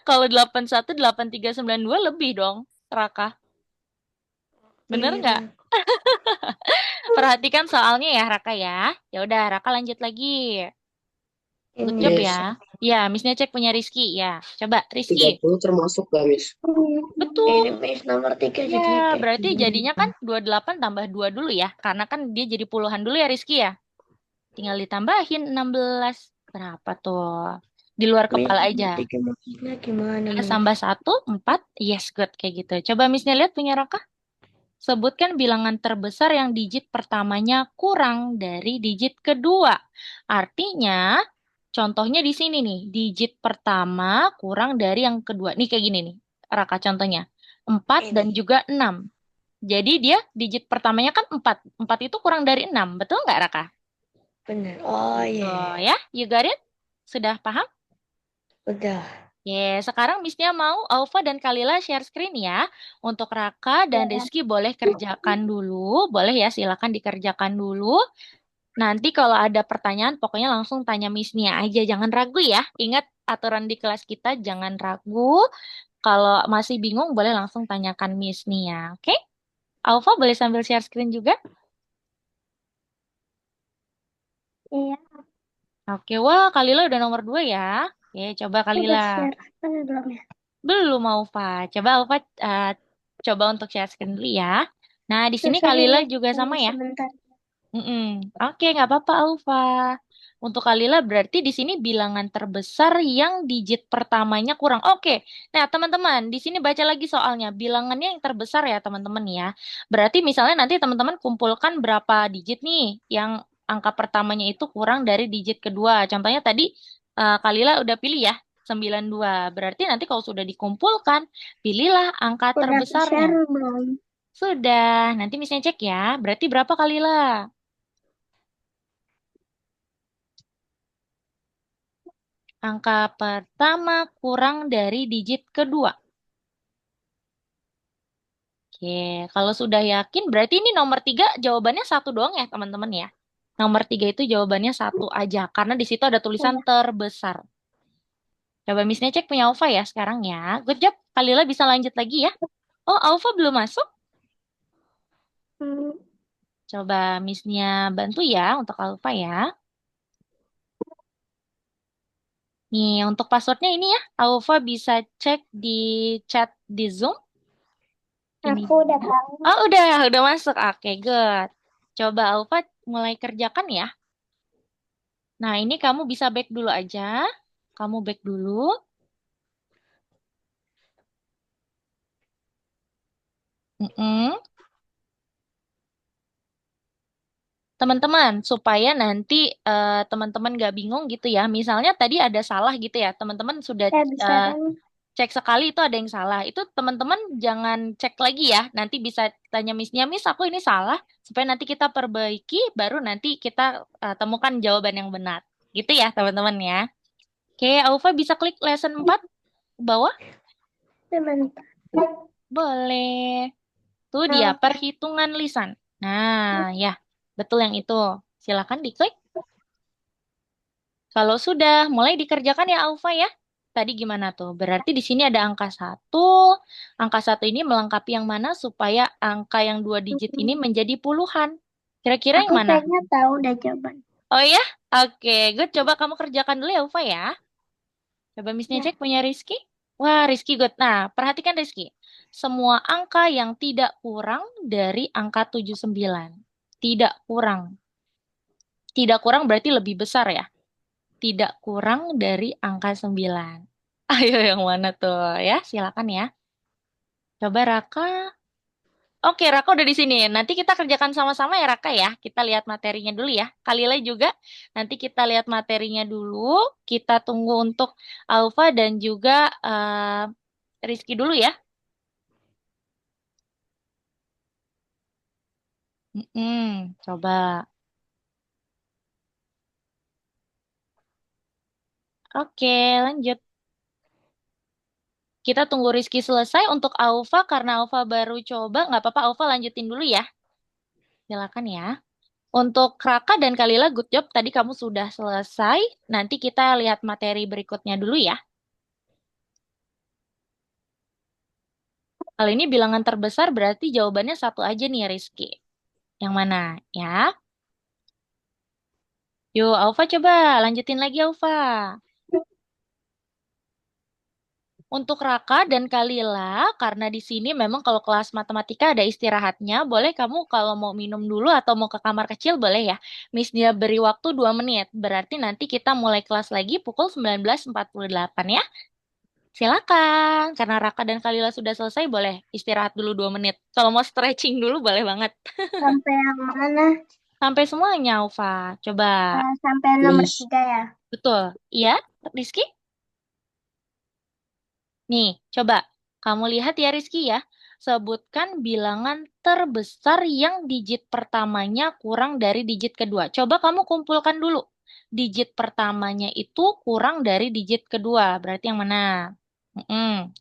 kalau 81, 83, 92 lebih dong, Raka. Bener Iya, nggak? Perhatikan soalnya ya, Raka ya. Ya udah, Raka lanjut lagi. Good ini job Yes. ya. Ya, Missnya cek punya Rizky ya. Coba Rizky. 30 termasuk gak, Miss? Betul. ini Miss nomor 3 Ya, jadinya kayak berarti gini. jadinya kan 28 tambah 2 dulu ya. Karena kan dia jadi puluhan dulu ya Rizky ya. Tinggal ditambahin 16. Berapa tuh? Di luar Miss kepala nomor aja. 3 maksudnya gimana, 3 Miss? tambah 1, 4. Yes, good. Kayak gitu. Coba Missnya lihat punya Raka. Sebutkan bilangan terbesar yang digit pertamanya kurang dari digit kedua. Artinya, contohnya di sini nih, digit pertama kurang dari yang kedua. Nih kayak gini nih, Raka contohnya. 4 dan Ini. juga 6. Jadi dia digit pertamanya kan 4. 4 itu kurang dari 6. Betul nggak, Raka? Bener. Oh, Gitu iya. ya. You got it? Sudah paham? Udah. Sekarang Missnya mau Aufa dan Kalila share screen ya. Untuk Raka dan Rizky boleh kerjakan dulu. Boleh ya, silakan dikerjakan dulu. Nanti kalau ada pertanyaan, pokoknya langsung tanya Missnya aja. Jangan ragu ya. Ingat aturan di kelas kita, jangan ragu. Kalau masih bingung, boleh langsung tanyakan Missnya. Oke? Aufa boleh sambil share screen juga? Iya, Oke, wah Kalila udah nomor 2 ya. Oke, coba aku Kalila. udah share. Tapi belum ya. Belum Aufa. Coba Aufa coba untuk share screen dulu ya. Nah, di sini Susah Kalila ini. juga Tunggu sama ya. sebentar. Mm-mm. Oke, nggak apa-apa Aufa. Untuk Kalila berarti di sini bilangan terbesar yang digit pertamanya kurang. Oke, nah teman-teman di sini baca lagi soalnya. Bilangannya yang terbesar ya teman-teman ya. Berarti misalnya nanti teman-teman kumpulkan berapa digit nih yang angka pertamanya itu kurang dari digit kedua. Contohnya tadi Kalila udah pilih ya 92. Berarti nanti kalau sudah dikumpulkan, pilihlah angka Udah aku terbesarnya. share belum? Sudah, nanti misalnya cek ya. Berarti berapa Kalila? Angka pertama kurang dari digit kedua. Oke, kalau sudah yakin berarti ini nomor 3 jawabannya satu doang ya teman-teman ya. Nomor 3 itu jawabannya satu aja, karena di situ ada tulisan Iya. terbesar. Coba Miss cek punya Alfa ya sekarang ya. Good job, Kalila bisa lanjut lagi ya. Oh, Alfa belum masuk? Hmm, Coba Missnya bantu ya untuk Alfa ya. Nih, untuk passwordnya ini ya. Alfa bisa cek di chat di Zoom. Ini. aku udah tahu. Oh, udah masuk. Oke, good. Coba Alfa mulai kerjakan ya. Nah, ini kamu bisa back dulu aja. Kamu back dulu. Mm-mm. Teman-teman, supaya nanti teman-teman gak bingung gitu ya. Misalnya tadi ada salah gitu ya. Teman-teman sudah Saya bisa eh, kan? cek sekali itu ada yang salah. Itu teman-teman jangan cek lagi ya. Nanti bisa tanya Missnya, Miss aku ini salah. Supaya nanti kita perbaiki, baru nanti kita temukan jawaban yang benar. Gitu ya teman-teman ya. Oke, Aufa bisa klik lesson 4 ke bawah? Sebentar. Boleh. Tuh dia, Nah, perhitungan lisan. Nah, ya, betul yang itu. Silakan diklik. Kalau sudah, mulai dikerjakan ya Aufa ya. Tadi gimana tuh? Berarti di sini ada angka satu. Angka satu ini melengkapi yang mana supaya angka yang 2 digit ini menjadi puluhan. Kira-kira aku yang mana? kayaknya tahu udah jawaban. Oh ya? Oke, good. Coba kamu kerjakan dulu ya Aufa ya. Coba Missnya Ya, cek punya Rizky. Wah, Rizky good. Nah, perhatikan Rizky. Semua angka yang tidak kurang dari angka 79. Tidak kurang. Tidak kurang berarti lebih besar ya. Tidak kurang dari angka 9. Ayo yang mana tuh ya? Silakan ya. Coba Raka. Oke, Raka udah di sini. Nanti kita kerjakan sama-sama ya Raka ya. Kita lihat materinya dulu ya. Kalila juga. Nanti kita lihat materinya dulu. Kita tunggu untuk Alfa dan juga Rizky dulu ya. Coba. Oke, lanjut. Kita tunggu Rizky selesai untuk Alfa. Karena Alfa baru coba. Nggak apa-apa, Alfa lanjutin dulu ya. Silakan ya. Untuk Raka dan Kalila, good job. Tadi kamu sudah selesai. Nanti kita lihat materi berikutnya dulu ya. Kalau ini bilangan terbesar berarti jawabannya satu aja nih, Rizky. Yang mana? Ya. Yuk, Alfa coba. Lanjutin lagi, Alfa. Untuk Raka dan Kalila, karena di sini memang kalau kelas matematika ada istirahatnya, boleh kamu kalau mau minum dulu atau mau ke kamar kecil boleh ya. Miss dia beri waktu 2 menit. Berarti nanti kita mulai kelas lagi pukul 19.48 ya. Silakan, karena Raka dan Kalila sudah selesai, boleh istirahat dulu 2 menit. Kalau mau stretching dulu, boleh banget. sampai yang mana? Sampai semuanya, Ufa. Coba. Sampai nomor Miss, 3 ya. Betul. Iya, Rizky? Nih, coba. Kamu lihat ya, Rizky ya. Sebutkan bilangan terbesar yang digit pertamanya kurang dari digit kedua. Coba kamu kumpulkan dulu. Digit pertamanya itu kurang dari digit kedua. Berarti yang mana? Mm-mm.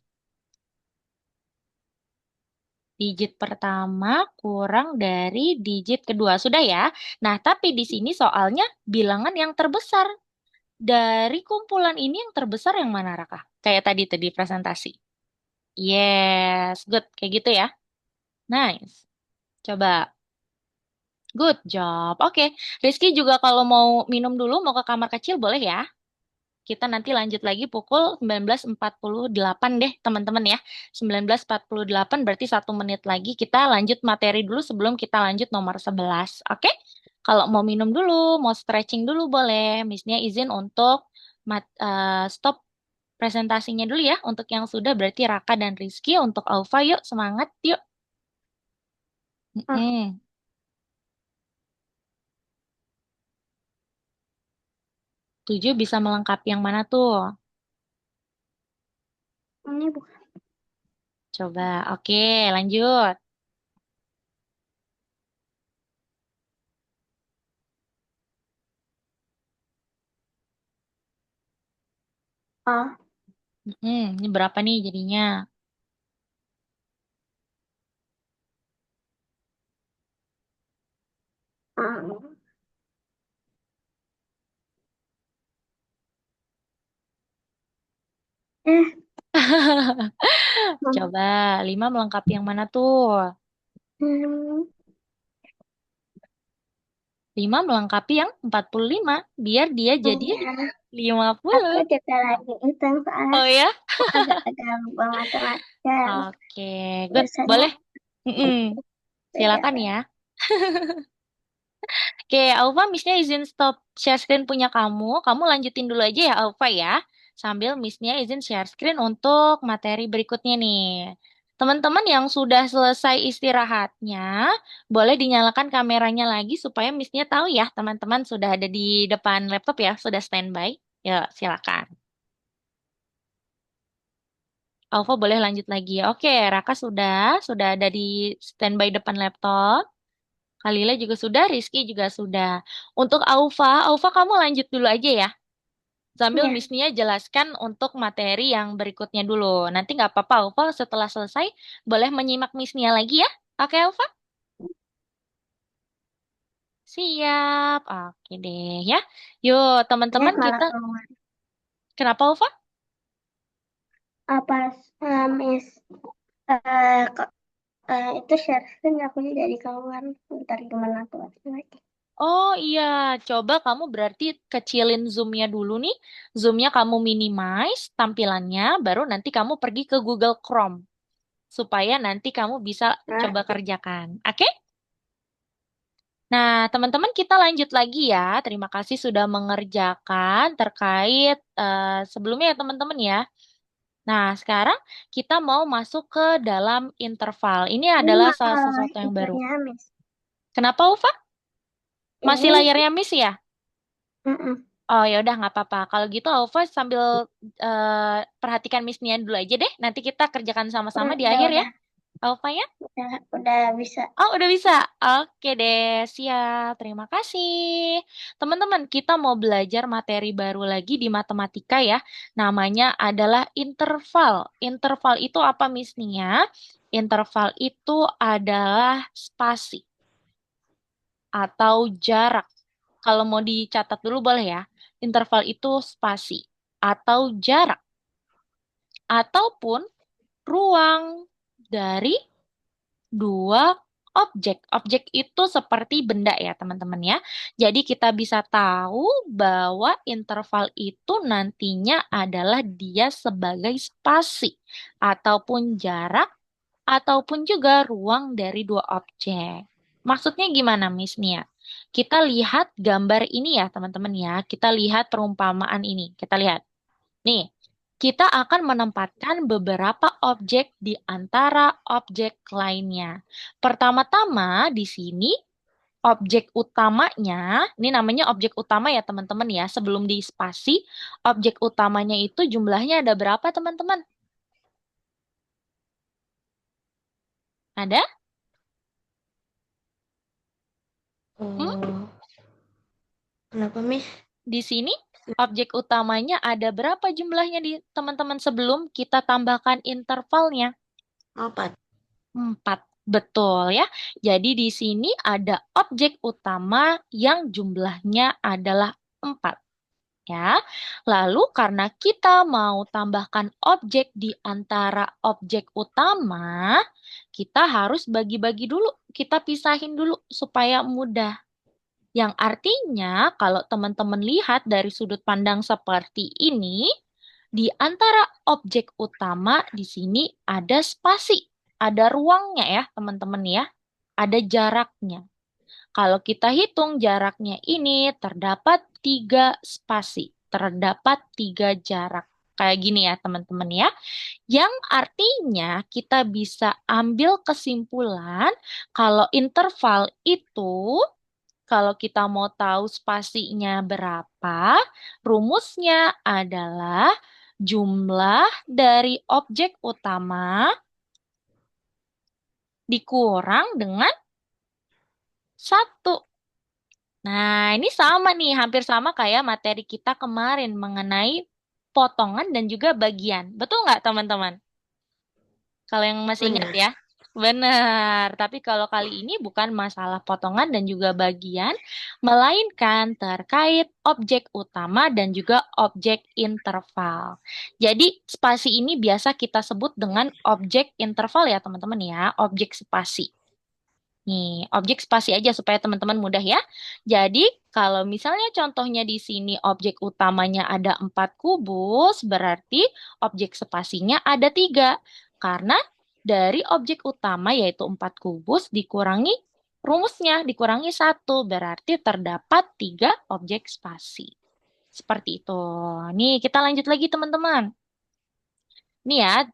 Digit pertama kurang dari digit kedua. Sudah ya? Nah, tapi di sini soalnya bilangan yang terbesar. Dari kumpulan ini yang terbesar yang mana, Raka? Kayak tadi presentasi. Yes, good. Kayak gitu ya. Nice. Coba. Good job. Oke. Rizky juga kalau mau minum dulu, mau ke kamar kecil boleh ya? Kita nanti lanjut lagi pukul 19.48 deh, teman-teman ya. 19.48 berarti 1 menit lagi kita lanjut materi dulu sebelum kita lanjut nomor 11. Oke? Kalau mau minum dulu, mau stretching dulu boleh. Missnya izin untuk stop presentasinya dulu ya. Untuk yang sudah berarti Raka dan Rizky. Untuk Alfa yuk, semangat yuk. Oh, Mm-mm. 7 bisa melengkapi yang mana tuh? ini bukan. Coba, oke lanjut. Oh, Ini berapa nih jadinya? oh. Eh, Coba 5 melengkapi yang mana tuh? hmm, 5 melengkapi yang 45. Biar dia jadi iya. Aku 50. juga lagi hitung soalnya Oh ya? aku agak-agak lupa matematika. Oke, good. Biasanya Boleh. Mm-mm. beda. Silakan ya. Oke, Alfa, Missnya izin stop share screen punya kamu. Kamu lanjutin dulu aja ya, Alfa ya. Sambil Missnya izin share screen untuk materi berikutnya nih. Teman-teman yang sudah selesai istirahatnya, boleh dinyalakan kameranya lagi supaya Missnya tahu ya, teman-teman sudah ada di depan laptop ya, sudah standby. Ya, silakan. Alfa boleh lanjut lagi. Oke, Raka sudah ada di standby depan laptop. Kalila juga sudah, Rizky juga sudah. Untuk Aufa kamu lanjut dulu aja ya. Sambil Iya, Miss Nia jelaskan untuk materi yang berikutnya dulu. Nanti nggak apa-apa, Aufa setelah selesai boleh menyimak Miss Nia lagi ya. Oke, Aufa? Siap. Oke deh ya. Yuk, ya teman-teman malah kita. keluar. Kenapa, Aufa? Apa, Miss, eh, kok, itu share screen aku jadi keluar. Bentar gimana aku lagi. Oh iya, coba kamu berarti kecilin zoom-nya dulu nih. Zoom-nya kamu minimize tampilannya, baru nanti kamu pergi ke Google Chrome. Supaya nanti kamu bisa Nah, coba kerjakan. Oke? Nah, teman-teman kita lanjut lagi ya. Terima kasih sudah mengerjakan terkait sebelumnya ya teman-teman ya. Nah, sekarang kita mau masuk ke dalam interval. Ini ini adalah salah malah sesuatu yang baru. itunya Miss. Kenapa, Ufa? Masih Ini, layarnya miss ya? mm-mm. Oh ya udah nggak apa-apa. Kalau gitu Alfa sambil perhatikan Miss-nya dulu aja deh. Nanti kita kerjakan sama-sama di Udah, akhir ya. udah, Alfa ya? udah bisa. Oh, udah bisa. Oke deh, siap. Terima kasih. Teman-teman, kita mau belajar materi baru lagi di matematika ya. Namanya adalah interval. Interval itu apa, Miss Nia? Interval itu adalah spasi atau jarak. Kalau mau dicatat dulu boleh ya. Interval itu spasi atau jarak ataupun ruang dari dua objek. Objek itu seperti benda ya, teman-teman ya. Jadi kita bisa tahu bahwa interval itu nantinya adalah dia sebagai spasi ataupun jarak ataupun juga ruang dari dua objek. Maksudnya gimana, Miss Nia? Kita lihat gambar ini ya, teman-teman ya. Kita lihat perumpamaan ini. Kita lihat. Nih, kita akan menempatkan beberapa objek di antara objek lainnya. Pertama-tama di sini objek utamanya, ini namanya objek utama ya teman-teman ya, sebelum di spasi, objek utamanya itu jumlahnya ada berapa teman-teman? Ada? Hmm? Oh, kenapa, Miss? Di sini objek utamanya ada berapa jumlahnya di teman-teman sebelum kita tambahkan intervalnya? 4. 4. Betul ya. Jadi di sini ada objek utama yang jumlahnya adalah 4. Ya. Lalu karena kita mau tambahkan objek di antara objek utama, kita harus bagi-bagi dulu. Kita pisahin dulu supaya mudah. Yang artinya kalau teman-teman lihat dari sudut pandang seperti ini, di antara objek utama di sini ada spasi, ada ruangnya ya teman-teman ya, ada jaraknya. Kalau kita hitung jaraknya ini terdapat 3 spasi, terdapat 3 jarak. Kayak gini ya teman-teman ya. Yang artinya kita bisa ambil kesimpulan kalau interval itu kalau kita mau tahu spasinya berapa, rumusnya adalah jumlah dari objek utama dikurang dengan 1. Nah, ini sama nih, hampir sama kayak materi kita kemarin mengenai potongan dan juga bagian. Betul nggak teman-teman? Kalau yang masih ingat Benar. ya. Benar, tapi kalau kali ini bukan masalah potongan dan juga bagian, melainkan terkait objek utama dan juga objek interval. Jadi, spasi ini biasa kita sebut dengan objek interval ya, teman-teman ya, objek spasi. Nih, objek spasi aja supaya teman-teman mudah ya. Jadi, kalau misalnya contohnya di sini objek utamanya ada 4 kubus, berarti objek spasinya ada 3. Karena dari objek utama yaitu 4 kubus dikurangi rumusnya, dikurangi 1. Berarti terdapat 3 objek spasi. Seperti itu. Nih, kita lanjut lagi teman-teman. Nih ya,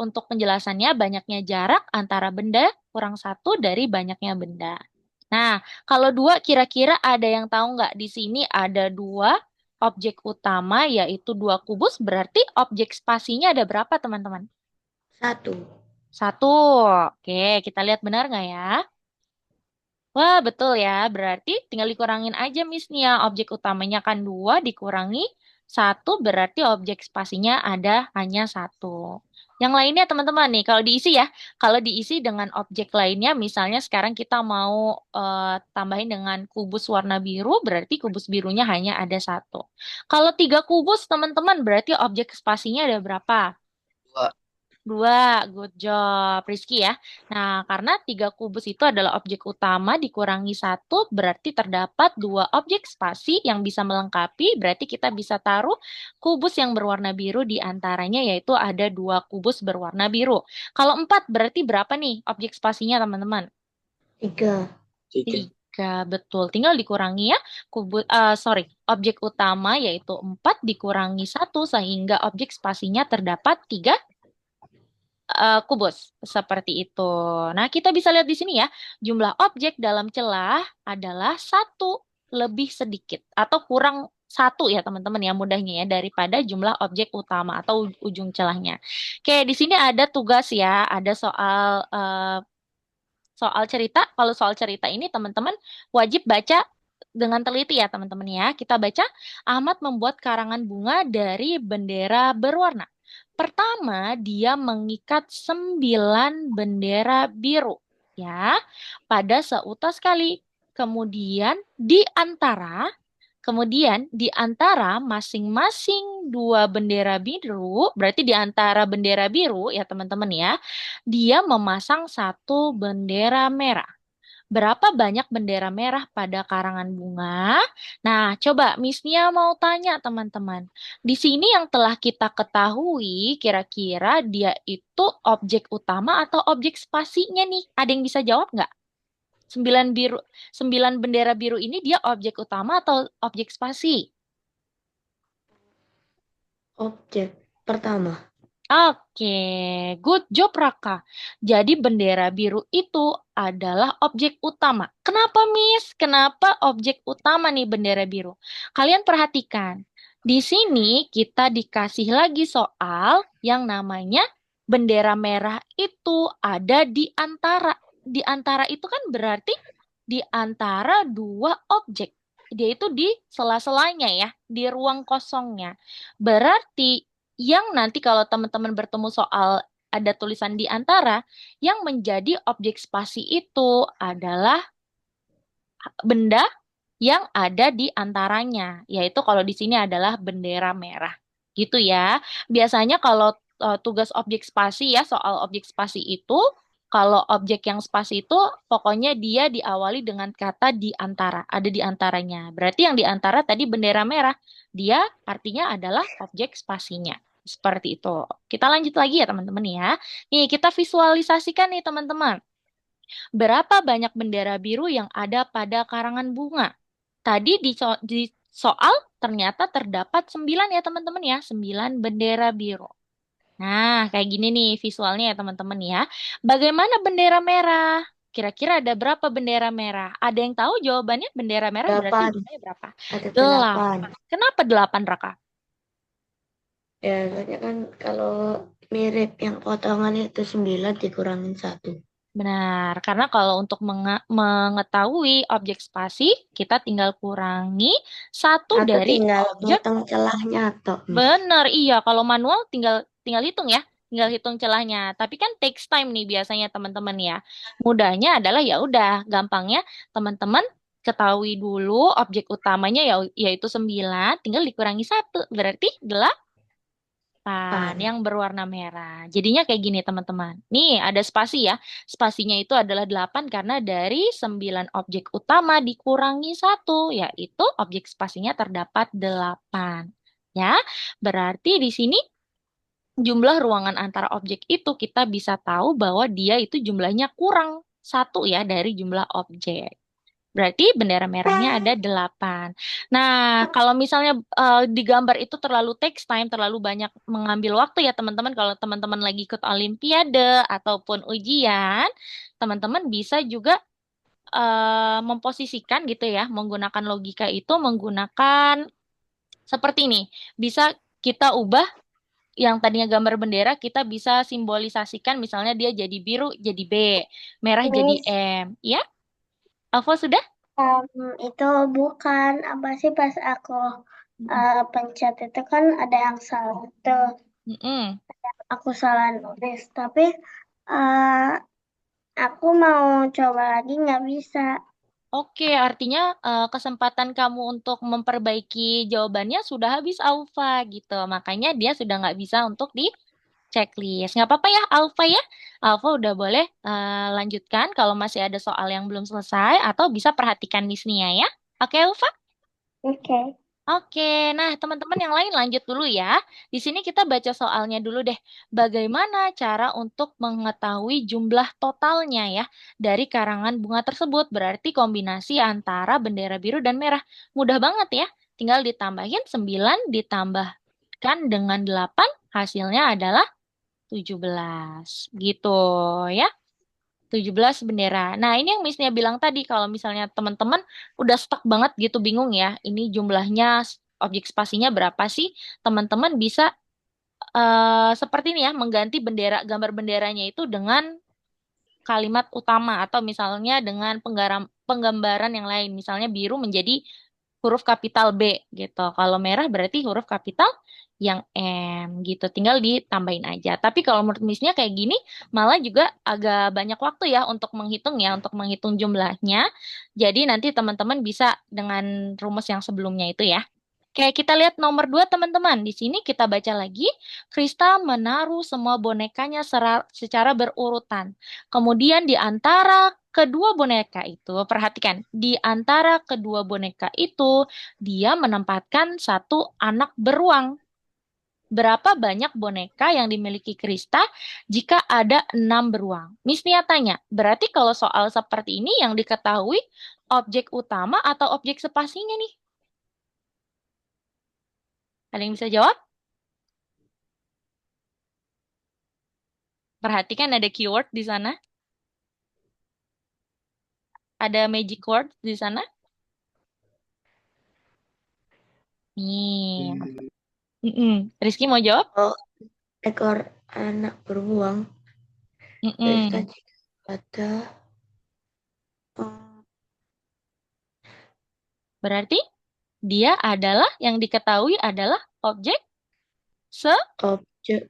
untuk penjelasannya banyaknya jarak antara benda kurang 1 dari banyaknya benda. Nah, kalau 2 kira-kira ada yang tahu nggak di sini ada 2 objek utama yaitu 2 kubus berarti objek spasinya ada berapa teman-teman? 1. 1. Oke, kita lihat benar nggak ya? Wah, betul ya. Berarti tinggal dikurangin aja Miss Nia. Objek utamanya kan 2 dikurangi 1 berarti objek spasinya ada hanya 1. Yang lainnya teman-teman nih, kalau diisi ya. Kalau diisi dengan objek lainnya, misalnya sekarang kita mau tambahin dengan kubus warna biru, berarti kubus birunya hanya ada 1. Kalau 3 kubus teman-teman, berarti objek spasinya ada berapa? 2. 2, good job, Rizky ya. Nah, karena 3 kubus itu adalah objek utama dikurangi 1, berarti terdapat 2 objek spasi yang bisa melengkapi, berarti kita bisa taruh kubus yang berwarna biru di antaranya, yaitu ada 2 kubus berwarna biru. Kalau 4, berarti berapa nih objek spasinya, teman-teman? 3. 3. 3, betul. Tinggal dikurangi ya, objek utama yaitu 4 dikurangi 1, sehingga objek spasinya terdapat 3 kubus seperti itu. Nah, kita bisa lihat di sini ya, jumlah objek dalam celah adalah 1 lebih sedikit atau kurang 1 ya teman-teman ya mudahnya ya daripada jumlah objek utama atau ujung celahnya. Oke, di sini ada tugas ya, ada soal cerita. Kalau soal cerita ini teman-teman wajib baca dengan teliti ya teman-teman ya. Kita baca, Ahmad membuat karangan bunga dari bendera berwarna. Pertama, dia mengikat 9 bendera biru ya pada seutas kali. Kemudian di antara masing-masing 2 bendera biru, berarti di antara bendera biru ya teman-teman ya, dia memasang 1 bendera merah. Berapa banyak bendera merah pada karangan bunga? Nah, coba Miss Nia mau tanya teman-teman. Di sini yang telah kita ketahui, kira-kira dia itu objek utama atau objek spasinya nih? Ada yang bisa jawab nggak? 9 bendera biru ini dia objek utama atau objek spasi? Objek pertama. Oke, good job Raka. Jadi bendera biru itu adalah objek utama. Kenapa Miss? Kenapa objek utama nih bendera biru? Kalian perhatikan. Di sini kita dikasih lagi soal yang namanya bendera merah itu ada di antara. Di antara itu kan berarti di antara 2 objek. Dia itu di sela-selanya ya, di ruang kosongnya. Berarti yang nanti kalau teman-teman bertemu soal ada tulisan di antara, yang menjadi objek spasi itu adalah benda yang ada di antaranya, yaitu kalau di sini adalah bendera merah. Gitu ya. Biasanya kalau tugas objek spasi ya, soal objek spasi itu, kalau objek yang spasi itu pokoknya dia diawali dengan kata di antara, ada di antaranya. Berarti yang di antara tadi bendera merah, dia artinya adalah objek spasinya. Seperti itu. Kita lanjut lagi ya teman-teman ya. Nih, kita visualisasikan nih teman-teman. Berapa banyak bendera biru yang ada pada karangan bunga? Tadi di soal ternyata terdapat 9 ya teman-teman ya. 9 bendera biru. Nah, kayak gini nih visualnya ya teman-teman ya. Bagaimana bendera merah? Kira-kira ada berapa bendera merah? Ada yang tahu jawabannya bendera merah berarti 8. jumlahnya berapa? Ada 8. 8. Kenapa 8 Raka? Ya, soalnya kan kalau mirip yang potongan itu 9 dikurangin 1. Benar, karena kalau untuk mengetahui objek spasi, kita tinggal kurangi satu Atau dari tinggal objek. ngitung celahnya atau Miss. Benar, iya. Kalau manual tinggal tinggal hitung ya, tinggal hitung celahnya. Tapi kan takes time nih biasanya teman-teman ya. Mudahnya adalah ya udah, gampangnya teman-teman ketahui dulu objek utamanya ya yaitu 9, tinggal dikurangi satu, berarti 8 Pan. yang berwarna merah. Jadinya kayak gini teman-teman. Nih ada spasi ya. Spasinya itu adalah 8 karena dari 9 objek utama dikurangi satu, yaitu objek spasinya terdapat 8. Ya, berarti di sini jumlah ruangan antara objek itu kita bisa tahu bahwa dia itu jumlahnya kurang satu ya dari jumlah objek. Berarti bendera merahnya ada 8. Nah, kalau misalnya di gambar itu terlalu takes time, terlalu banyak mengambil waktu ya teman-teman. Kalau teman-teman lagi ikut olimpiade ataupun ujian, teman-teman bisa juga memposisikan gitu ya, menggunakan logika itu, menggunakan seperti ini. Bisa kita ubah yang tadinya gambar bendera, kita bisa simbolisasikan misalnya dia jadi biru, jadi B, merah jadi Miss, M. Ya, Alfa sudah? itu bukan apa sih pas aku pencet itu kan ada yang salah tuh. Mm-mm. Aku salah nulis, tapi eh, aku mau coba lagi nggak bisa. Oke, artinya kesempatan kamu untuk memperbaiki jawabannya sudah habis, Alfa, gitu. Makanya dia sudah nggak bisa untuk di checklist. Nggak apa-apa ya, Alfa ya. Alfa udah boleh lanjutkan kalau masih ada soal yang belum selesai atau bisa perhatikan Miss Nia ya. Oke, Alfa? Oke. Oke, nah teman-teman yang lain lanjut dulu ya. Di sini kita baca soalnya dulu deh. Bagaimana cara untuk mengetahui jumlah totalnya ya dari karangan bunga tersebut? Berarti kombinasi antara bendera biru dan merah. Mudah banget ya. Tinggal ditambahin 9 ditambahkan dengan 8, hasilnya adalah 17. Gitu ya. 17 bendera. Nah, ini yang Miss-nya bilang tadi, kalau misalnya teman-teman udah stuck banget gitu, bingung ya, ini jumlahnya, objek spasinya berapa sih? Teman-teman bisa seperti ini ya, mengganti bendera, gambar benderanya itu dengan kalimat utama atau misalnya dengan penggambaran yang lain. Misalnya biru menjadi huruf kapital B gitu. Kalau merah berarti huruf kapital yang M gitu. Tinggal ditambahin aja. Tapi kalau menurut Miss-nya kayak gini malah juga agak banyak waktu ya untuk menghitung ya, untuk menghitung jumlahnya. Jadi nanti teman-teman bisa dengan rumus yang sebelumnya itu ya. Kayak kita lihat nomor 2 teman-teman. Di sini kita baca lagi. Krista menaruh semua bonekanya secara berurutan. Kemudian di antara kedua boneka itu, perhatikan, di antara kedua boneka itu, dia menempatkan satu anak beruang. Berapa banyak boneka yang dimiliki Krista jika ada 6 beruang? Miss Nia tanya, berarti kalau soal seperti ini yang diketahui objek utama atau objek spasinya nih? Ada yang bisa jawab? Perhatikan ada keyword di sana. Ada magic word di sana. Nih. Hmm, Rizky mau jawab? Oh, ekor anak beruang. Dari Mm-mm. tadi ada eh, Berarti dia adalah yang diketahui adalah objek se. objek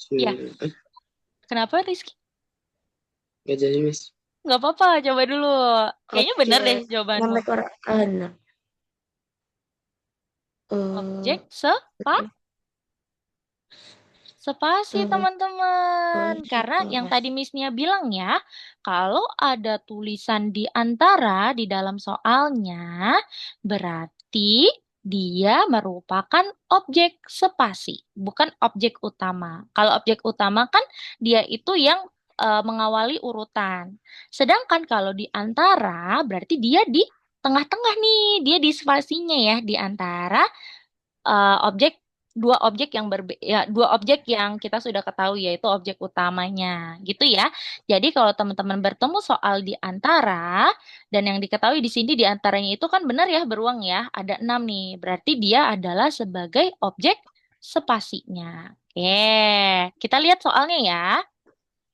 Ya, eh, kenapa Rizky? nggak jadi Miss. Nggak apa-apa, coba dulu. Kayaknya bener deh objek jawabanmu. nama ekor anak. Objek Eh, spasi eh, teman-teman. Karena yang tadi Miss Nia bilang ya, kalau ada tulisan di antara di dalam soalnya, berarti dia merupakan objek spasi, bukan objek utama. Kalau objek utama kan dia itu yang mengawali urutan. Sedangkan kalau di antara, berarti dia di tengah-tengah nih, dia di spasinya ya, di antara objek dua objek yang dua objek yang kita sudah ketahui yaitu objek utamanya gitu ya. Jadi kalau teman-teman bertemu soal di antara dan yang diketahui di sini di antaranya itu kan benar ya beruang ya ada 6 nih. Berarti dia adalah sebagai objek spasinya. Oke, kita lihat soalnya ya.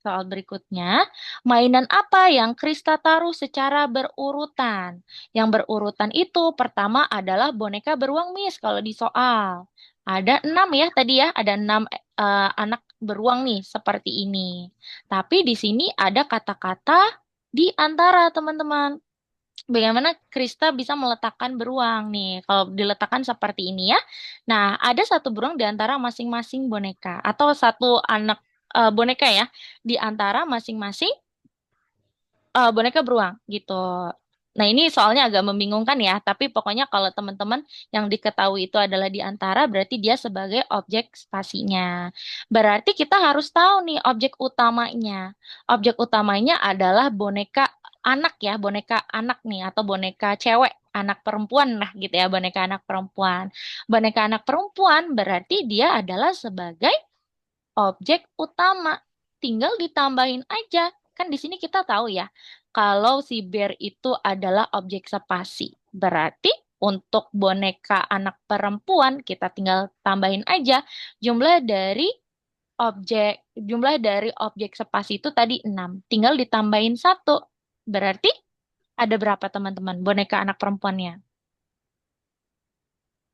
soal berikutnya. Mainan apa yang Krista taruh secara berurutan? Yang berurutan itu pertama adalah boneka beruang, Miss, kalau di soal. Ada 6 ya tadi ya, ada 6 anak beruang nih, seperti ini. Tapi di sini ada kata-kata di antara, teman-teman. Bagaimana Krista bisa meletakkan beruang nih? Kalau diletakkan seperti ini ya. Nah, ada satu beruang di antara masing-masing boneka atau satu anak boneka ya di antara masing-masing boneka beruang gitu. Nah, ini soalnya agak membingungkan ya, tapi pokoknya kalau teman-teman yang diketahui itu adalah di antara, berarti dia sebagai objek spasinya. Berarti kita harus tahu nih objek utamanya. Objek utamanya adalah boneka anak ya, boneka anak nih, atau boneka cewek, anak perempuan lah gitu ya, boneka anak perempuan. Boneka anak perempuan berarti dia adalah sebagai objek utama. Tinggal ditambahin aja. Kan di sini kita tahu ya, kalau si bear itu adalah objek spasi. Berarti untuk boneka anak perempuan kita tinggal tambahin aja jumlah dari objek spasi itu tadi 6. Tinggal ditambahin 1. Berarti ada berapa teman-teman boneka anak perempuannya?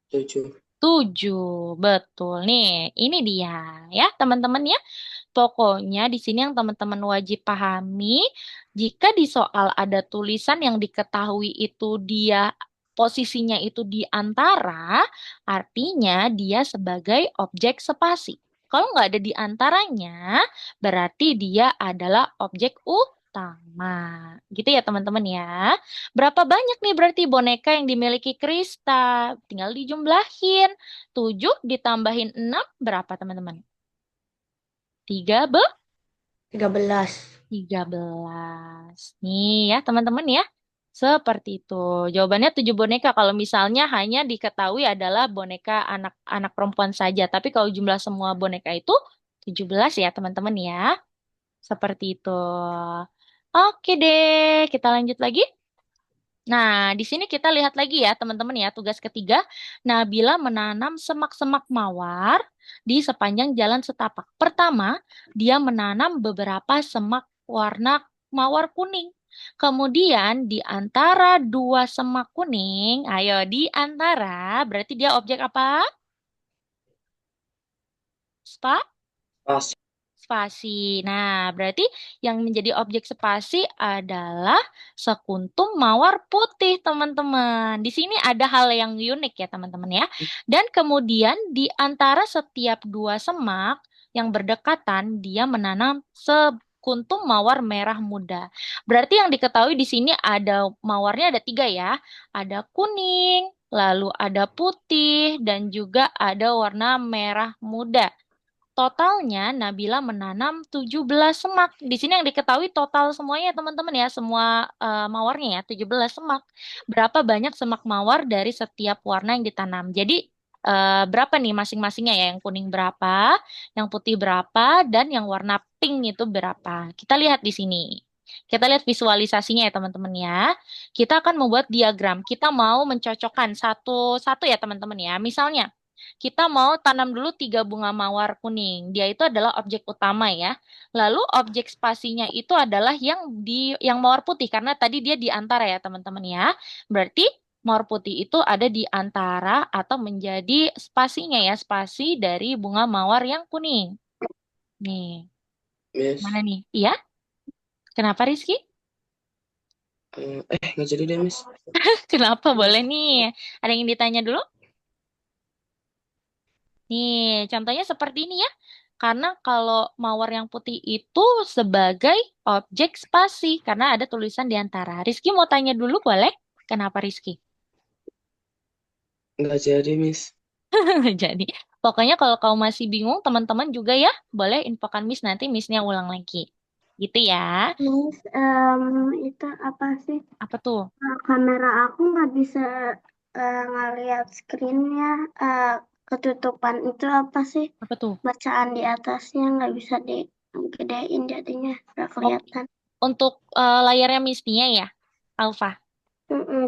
7. 7, betul nih. Ini dia ya teman-teman ya. Pokoknya di sini yang teman-teman wajib pahami, jika di soal ada tulisan yang diketahui itu dia posisinya itu di antara, artinya dia sebagai objek spasi. Kalau nggak ada di antaranya, berarti dia adalah objek utama. Gitu ya teman-teman ya. Berapa banyak nih berarti boneka yang dimiliki Krista? Tinggal dijumlahin. 7 ditambahin 6 berapa teman-teman? 13. 13. Nih ya teman-teman ya. Seperti itu. Jawabannya 7 boneka kalau misalnya hanya diketahui adalah boneka anak-anak perempuan saja. Tapi kalau jumlah semua boneka itu 17 ya teman-teman ya. Seperti itu. Oke deh, kita lanjut lagi. Nah, di sini kita lihat lagi ya, teman-teman ya, tugas ketiga. Nabila menanam semak-semak mawar di sepanjang jalan setapak. Pertama, dia menanam beberapa semak warna mawar kuning. Kemudian di antara dua semak kuning, ayo di antara, berarti dia objek apa? Spa? Pas. Spasi. Nah, berarti yang menjadi objek spasi adalah sekuntum mawar putih, teman-teman. Di sini ada hal yang unik ya, teman-teman ya. Dan kemudian di antara setiap dua semak yang berdekatan, dia menanam sekuntum mawar merah muda. Berarti yang diketahui di sini ada mawarnya ada 3 ya. Ada kuning, lalu ada putih, dan juga ada warna merah muda. Totalnya Nabila menanam 17 semak. Di sini yang diketahui total semuanya teman-teman ya, semua mawarnya ya, 17 semak. Berapa banyak semak mawar dari setiap warna yang ditanam. Jadi berapa nih masing-masingnya ya, yang kuning berapa, yang putih berapa, dan yang warna pink itu berapa. Kita lihat di sini. Kita lihat visualisasinya ya teman-teman ya. Kita akan membuat diagram. Kita mau mencocokkan satu-satu ya teman-teman ya. Misalnya, kita mau tanam dulu 3 bunga mawar kuning. Dia itu adalah objek utama ya. Lalu objek spasinya itu adalah yang mawar putih karena tadi dia di antara ya teman-teman ya. Berarti mawar putih itu ada di antara atau menjadi spasinya ya, spasi dari bunga mawar yang kuning. Nih, Miss. mana nih? Iya? Kenapa Rizky? Nggak jadi deh, Miss. Kenapa? Boleh nih. Ada yang ditanya dulu? Nih, contohnya seperti ini ya. Karena kalau mawar yang putih itu sebagai objek spasi, karena ada tulisan di antara. Rizky mau tanya dulu boleh? Kenapa Rizky? Nggak jadi, Miss. Jadi, pokoknya kalau kau masih bingung, teman-teman juga ya, boleh infokan Miss nanti Missnya ulang lagi. Gitu ya. Miss, itu apa sih? Apa tuh? Kamera aku nggak bisa ngeliat screennya. Ketutupan itu apa sih? Apa tuh? Bacaan di atasnya nggak bisa digedein jadinya nggak Oh, kelihatan. untuk layarnya Missnya ya, Alfa.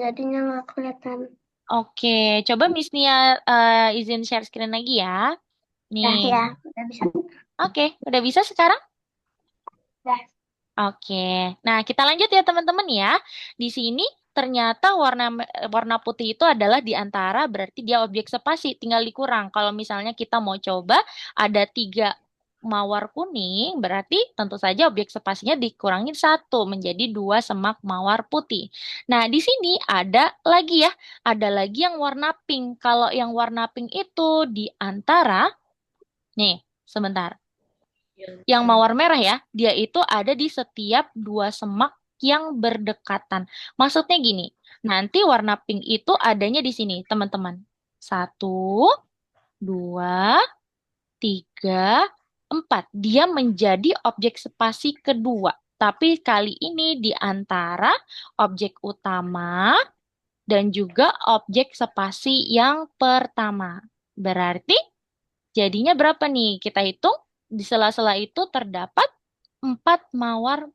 Jadinya nggak kelihatan. Oke, coba Missnya izin share screen lagi ya. Nih. Ya, udah bisa. Oke, udah bisa sekarang? Dah. Oke, nah kita lanjut ya teman-teman ya. Di sini ternyata warna putih itu adalah di antara, berarti dia objek spasi, tinggal dikurang. Kalau misalnya kita mau coba ada 3 mawar kuning, berarti tentu saja objek spasinya dikurangin 1 menjadi 2 semak mawar putih. Nah di sini ada lagi ya, ada lagi yang warna pink. Kalau yang warna pink itu di antara, nih sebentar. Yang mawar merah ya, dia itu ada di setiap 2 semak yang berdekatan. Maksudnya gini, nanti warna pink itu adanya di sini, teman-teman. 1, 2, 3, 4. Dia menjadi objek spasi kedua. Tapi kali ini di antara objek utama dan juga objek spasi yang pertama. Berarti jadinya berapa nih? Kita hitung di sela-sela itu terdapat 4 mawar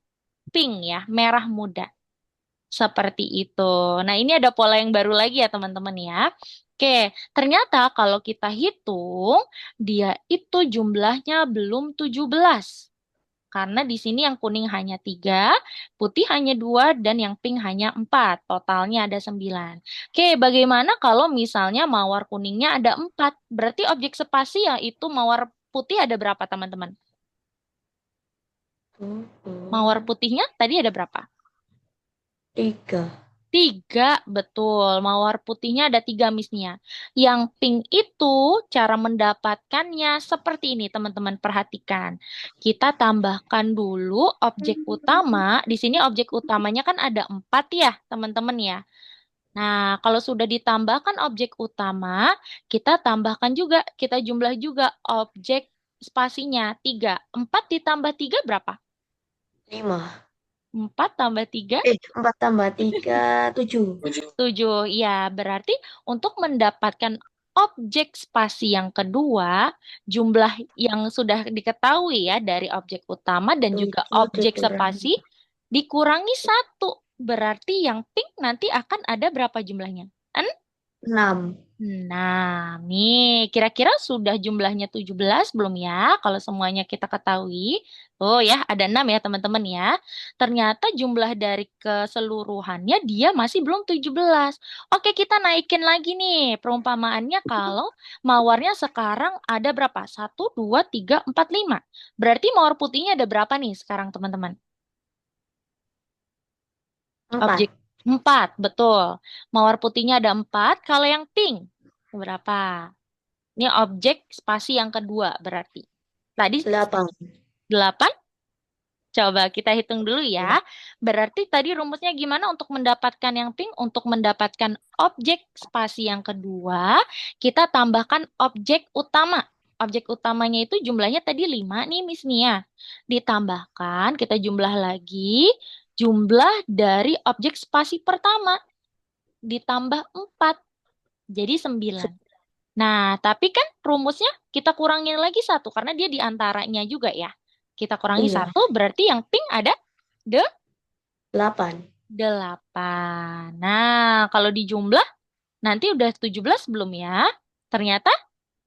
pink ya, merah muda. Seperti itu. Nah, ini ada pola yang baru lagi ya teman-teman ya. Oke, ternyata kalau kita hitung, dia itu jumlahnya belum 17. Karena di sini yang kuning hanya 3, putih hanya 2, dan yang pink hanya 4. Totalnya ada 9. Oke, bagaimana kalau misalnya mawar kuningnya ada 4? Berarti objek spasi yaitu mawar putih ada berapa teman-teman? Mawar putihnya tadi ada berapa? 3. 3, betul. Mawar putihnya ada 3 misnya. Yang pink itu cara mendapatkannya seperti ini, teman-teman. Perhatikan. Kita tambahkan dulu objek utama. Di sini objek utamanya kan ada 4 ya, teman-teman ya. Nah, kalau sudah ditambahkan objek utama, kita tambahkan juga, kita jumlah juga objek spasinya 3. 4 ditambah 3 berapa? 5. 4 tambah 3? 4 tambah 3, 7. 7, ya berarti untuk mendapatkan objek spasi yang kedua, jumlah yang sudah diketahui ya dari objek utama dan juga 7 objek dikurangi spasi dikurangi 1. Berarti yang pink nanti akan ada berapa jumlahnya? 6. Nah, nih kira-kira sudah jumlahnya 17 belum ya? Kalau semuanya kita ketahui. Oh ya, ada 6 ya teman-teman ya. Ternyata jumlah dari keseluruhannya dia masih belum 17. Oke, kita naikin lagi nih perumpamaannya kalau mawarnya sekarang ada berapa? 1, 2, 3, 4, 5. Berarti mawar putihnya ada berapa nih sekarang teman-teman? 4. Objek 4, betul. Mawar putihnya ada 4. Kalau yang pink, berapa? Ini objek spasi yang kedua berarti. Tadi 8. 8. Coba kita hitung dulu ya. Berarti tadi rumusnya gimana untuk mendapatkan yang pink? Untuk mendapatkan objek spasi yang kedua, kita tambahkan objek utama. Objek utamanya itu jumlahnya tadi 5 nih Miss Nia. Ditambahkan, kita jumlah lagi jumlah dari objek spasi pertama. Ditambah 4. Jadi 9. Nah, tapi kan rumusnya kita kurangin lagi 1 karena dia di antaranya juga ya. Kita kurangi Iya. 1 berarti yang pink ada 8. 8. Nah, kalau dijumlah nanti udah 17 belum ya? Ternyata,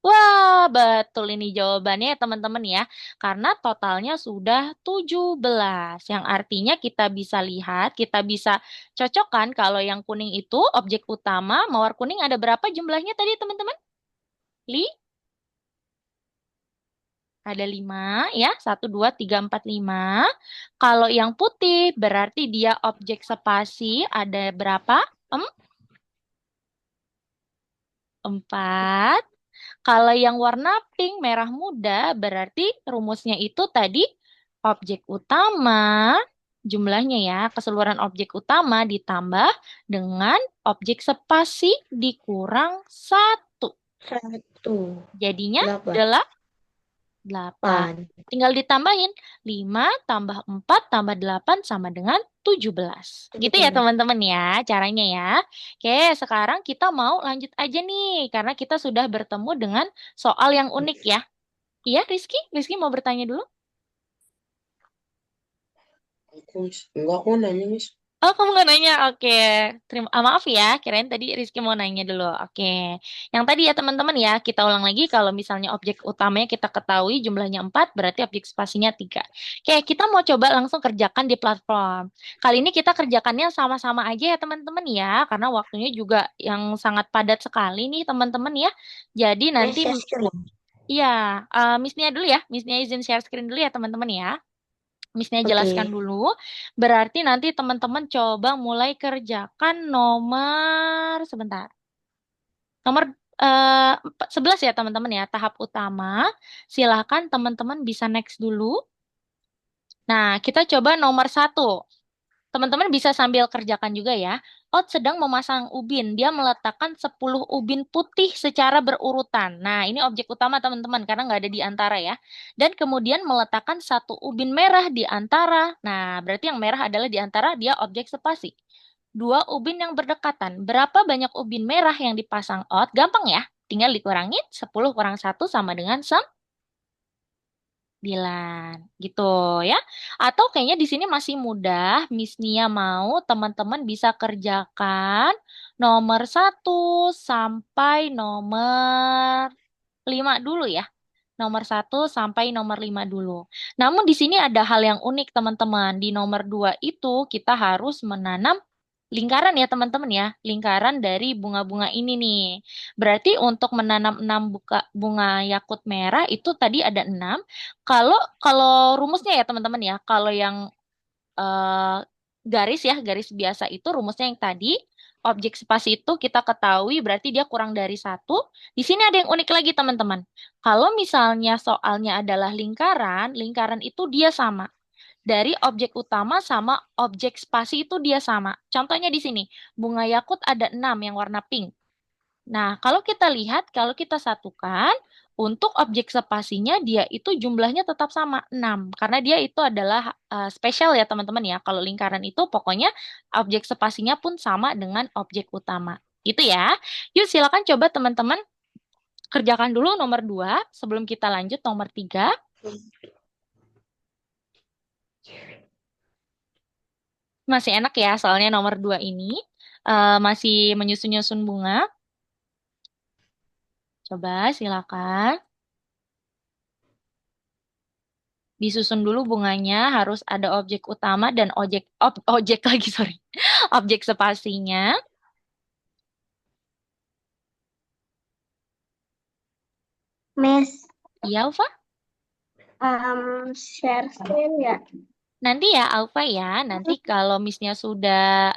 wah betul ini jawabannya ya teman-teman ya. Karena totalnya sudah 17. Yang artinya kita bisa lihat, kita bisa cocokkan kalau yang kuning itu objek utama, mawar kuning ada berapa jumlahnya tadi teman-teman? Ada 5 ya, 1, 2, 3, 4, 5. Kalau yang putih berarti dia objek spasi ada berapa? 4. Kalau yang warna pink merah muda berarti rumusnya itu tadi objek utama, jumlahnya ya, keseluruhan objek utama ditambah dengan objek spasi dikurang 1. 1. Jadinya 8. adalah 8. Tinggal ditambahin 5 tambah 4 tambah 8 sama dengan 17. Gitu ya teman-teman ya caranya ya. Oke, sekarang kita mau lanjut aja nih karena kita sudah bertemu dengan soal yang unik ya. Iya Rizky? Rizky mau bertanya dulu? Enggak, aku nanya, Miss. Oh, kamu nggak nanya? Oke. Maaf ya, kirain tadi Rizky mau nanya dulu. Oke. Yang tadi ya teman-teman ya, kita ulang lagi kalau misalnya objek utamanya kita ketahui jumlahnya 4, berarti objek spasinya 3. Oke, kita mau coba langsung kerjakan di platform. Kali ini kita kerjakannya sama-sama aja ya teman-teman ya, karena waktunya juga yang sangat padat sekali nih teman-teman ya. Jadi nanti Miss, share screen. iya, Miss Nia dulu ya. Miss Nia izin share screen dulu ya teman-teman ya. Miss-nya Oke. jelaskan dulu. Berarti nanti teman-teman coba mulai kerjakan nomor sebentar. Nomor 11 ya teman-teman ya, tahap utama. Silahkan teman-teman bisa next dulu. Nah, kita coba nomor 1. Teman-teman bisa sambil kerjakan juga ya. Ot sedang memasang ubin. Dia meletakkan 10 ubin putih secara berurutan. Nah, ini objek utama teman-teman karena nggak ada di antara ya. Dan kemudian meletakkan 1 ubin merah di antara. Nah, berarti yang merah adalah di antara dia objek spasi. 2 ubin yang berdekatan. Berapa banyak ubin merah yang dipasang Ot? Gampang ya. Tinggal dikurangin 10 kurang 1 sama dengan 9 gitu ya. Atau kayaknya di sini masih mudah. Miss Nia mau teman-teman bisa kerjakan nomor 1 sampai nomor 5 dulu ya. Nomor 1 sampai nomor 5 dulu. Namun di sini ada hal yang unik teman-teman. Di nomor 2 itu kita harus menanam lingkaran ya teman-teman ya. Lingkaran dari bunga-bunga ini nih. Berarti untuk menanam 6 bunga yakut merah itu tadi ada 6. Kalau kalau rumusnya ya teman-teman ya. Kalau yang eh, garis ya, garis biasa itu rumusnya yang tadi. Objek spasi itu kita ketahui berarti dia kurang dari 1. Di sini ada yang unik lagi teman-teman. Kalau misalnya soalnya adalah lingkaran, lingkaran itu dia sama. Dari objek utama sama objek spasi itu dia sama. Contohnya di sini, bunga yakut ada 6 yang warna pink. Nah, kalau kita lihat, kalau kita satukan, untuk objek spasinya dia itu jumlahnya tetap sama, 6. Karena dia itu adalah spesial ya teman-teman ya. Kalau lingkaran itu pokoknya objek spasinya pun sama dengan objek utama. Gitu ya. Yuk silakan coba teman-teman kerjakan dulu nomor 2 sebelum kita lanjut nomor 3. Masih enak ya, soalnya nomor 2 ini masih menyusun-nyusun bunga. Coba silakan. Disusun dulu bunganya, harus ada objek utama dan objek lagi, sorry. Objek spasinya. Miss, Iya, Alfa? share screen ya. Nanti ya, Alfa ya. Nanti kalau Miss-nya sudah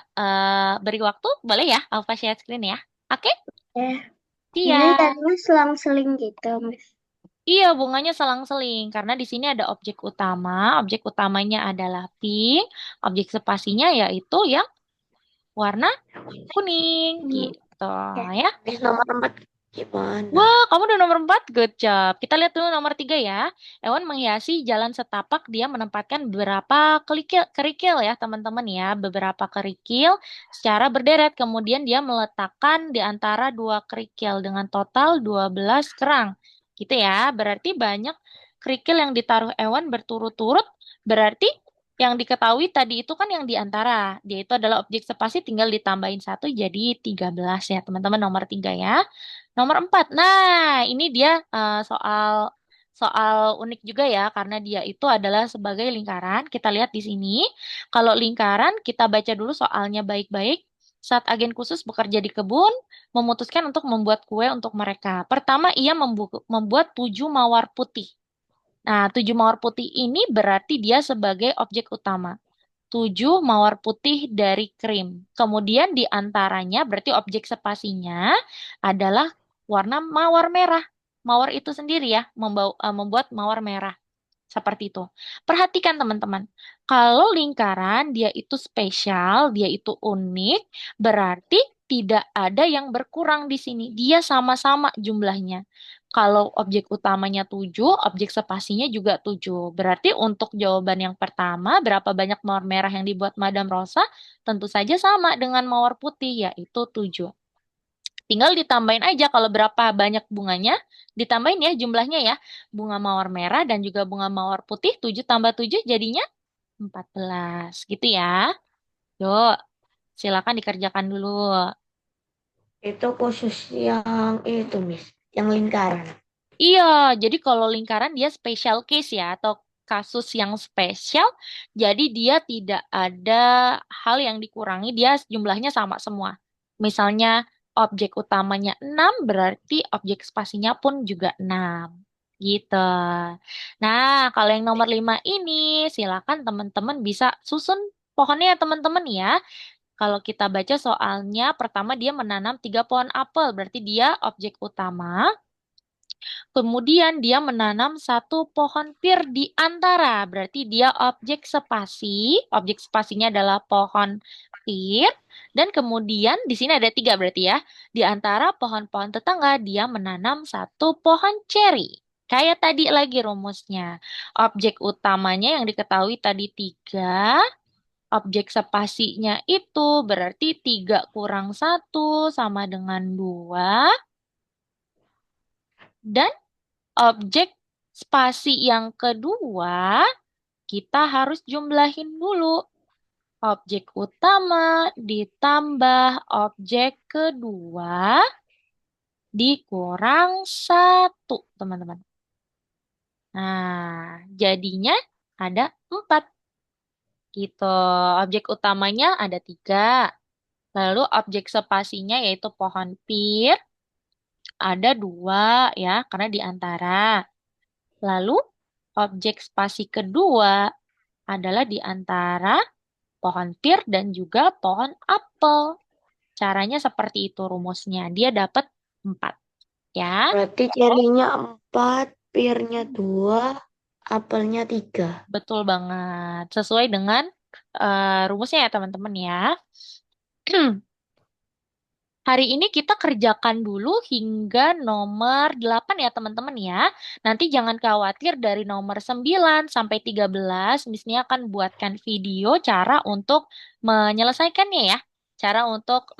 beri waktu, boleh ya Alfa share screen ya. Oke? Eh, Iya. ini tadinya selang-seling gitu, Miss. Iya, bunganya selang-seling karena di sini ada objek utama. Objek utamanya adalah pink, objek spasinya yaitu yang warna kuning gitu ya. Miss nomor 4 gimana? Wah, kamu udah nomor 4, good job. Kita lihat dulu nomor 3 ya. Ewan menghiasi jalan setapak, dia menempatkan beberapa kerikil ya teman-teman ya. Beberapa kerikil secara berderet. Kemudian dia meletakkan di antara 2 kerikil dengan total 12 kerang. Gitu ya, berarti banyak kerikil yang ditaruh Ewan berturut-turut. Berarti yang diketahui tadi itu kan yang di antara. Dia itu adalah objek spasi, tinggal ditambahin 1 jadi 13 ya teman-teman, nomor 3 ya. Nomor 4. Nah, ini dia soal soal unik juga ya karena dia itu adalah sebagai lingkaran. Kita lihat di sini. Kalau lingkaran kita baca dulu soalnya baik-baik. Saat agen khusus bekerja di kebun, memutuskan untuk membuat kue untuk mereka. Pertama, ia membuat 7 mawar putih. Nah, 7 mawar putih ini berarti dia sebagai objek utama. 7 mawar putih dari krim. Kemudian di antaranya berarti objek spasinya adalah warna mawar merah. Mawar itu sendiri ya, membuat mawar merah. Seperti itu. Perhatikan teman-teman. Kalau lingkaran dia itu spesial, dia itu unik, berarti tidak ada yang berkurang di sini. Dia sama-sama jumlahnya. Kalau objek utamanya 7, objek spasinya juga 7. Berarti untuk jawaban yang pertama, berapa banyak mawar merah yang dibuat Madam Rosa? Tentu saja sama dengan mawar putih, yaitu 7. Tinggal ditambahin aja kalau berapa banyak bunganya, ditambahin ya jumlahnya ya. Bunga mawar merah dan juga bunga mawar putih, 7 tambah 7 jadinya 14. Gitu ya. Yuk, silakan dikerjakan dulu. Itu khusus yang itu, Miss. Yang lingkaran. Iya, jadi kalau lingkaran dia special case ya, atau kasus yang spesial, jadi dia tidak ada hal yang dikurangi, dia jumlahnya sama semua. Misalnya objek utamanya 6, berarti objek spasinya pun juga 6. Gitu. Nah, kalau yang nomor 5 ini, silakan teman-teman bisa susun pohonnya ya teman-teman ya. Kalau kita baca soalnya, pertama dia menanam 3 pohon apel, berarti dia objek utama. Kemudian dia menanam 1 pohon pir di antara, berarti dia objek spasi. Objek spasinya adalah pohon pir. Dan kemudian di sini ada 3 berarti ya. Di antara pohon-pohon tetangga dia menanam 1 pohon ceri. Kayak tadi lagi rumusnya. Objek utamanya yang diketahui tadi 3. Objek spasinya itu berarti 3 kurang 1 sama dengan 2. Dan objek spasi yang kedua, kita harus jumlahin dulu. Objek utama ditambah objek kedua dikurang 1, teman-teman. Nah, jadinya ada 4. Gitu. Objek utamanya ada 3. Lalu objek spasinya yaitu pohon pir ada 2 ya, karena di antara. Lalu objek spasi kedua adalah di antara pohon pir dan juga pohon apel. Caranya seperti itu rumusnya. Dia dapat 4 ya. Berarti cerinya 4, pirnya 2, apelnya 3. Betul banget. Sesuai dengan rumusnya ya teman-teman ya. Hari ini kita kerjakan dulu hingga nomor 8 ya teman-teman ya. Nanti jangan khawatir dari nomor 9 sampai 13, Miss Nia akan buatkan video cara untuk menyelesaikannya ya. Cara untuk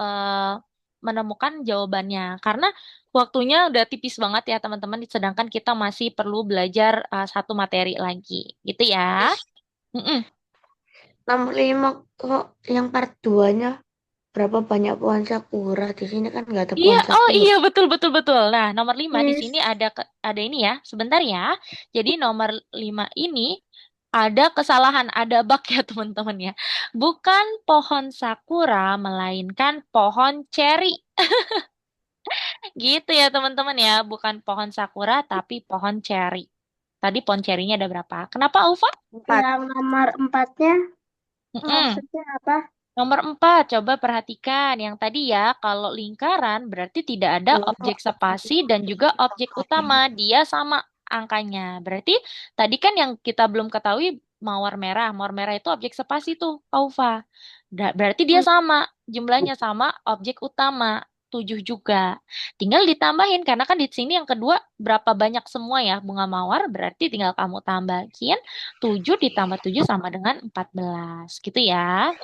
menemukan jawabannya. Karena waktunya udah tipis banget ya teman-teman, sedangkan kita masih perlu belajar 1 materi lagi. Gitu ya. Miss, Mm-mm. nomor 5 kok yang part 2-nya berapa banyak pohon sakura? Di sini kan nggak ada Iya, pohon oh sakura. iya betul betul betul. Nah, nomor 5 di Miss, sini ada ini ya, sebentar ya. Jadi nomor 5 ini ada kesalahan, ada bug ya teman-teman ya. Bukan pohon sakura, melainkan pohon ceri. Gitu ya teman-teman ya, bukan pohon sakura tapi pohon ceri. Tadi pohon cerinya ada berapa? Kenapa Ufa? 4. yang nomor 4-nya Mm-mm. maksudnya apa? Nomor 4, coba perhatikan. Yang tadi ya, kalau lingkaran berarti tidak ada objek spasi dan juga objek utama. Dia sama angkanya. Berarti tadi kan yang kita belum ketahui mawar merah. Mawar merah itu objek spasi tuh, Aufa. Berarti dia sama. Jumlahnya sama objek utama. 7 juga. Tinggal ditambahin. Karena kan di sini yang kedua berapa banyak semua ya bunga mawar. Berarti tinggal kamu tambahin. 7 ditambah 7 sama dengan 14. Gitu ya.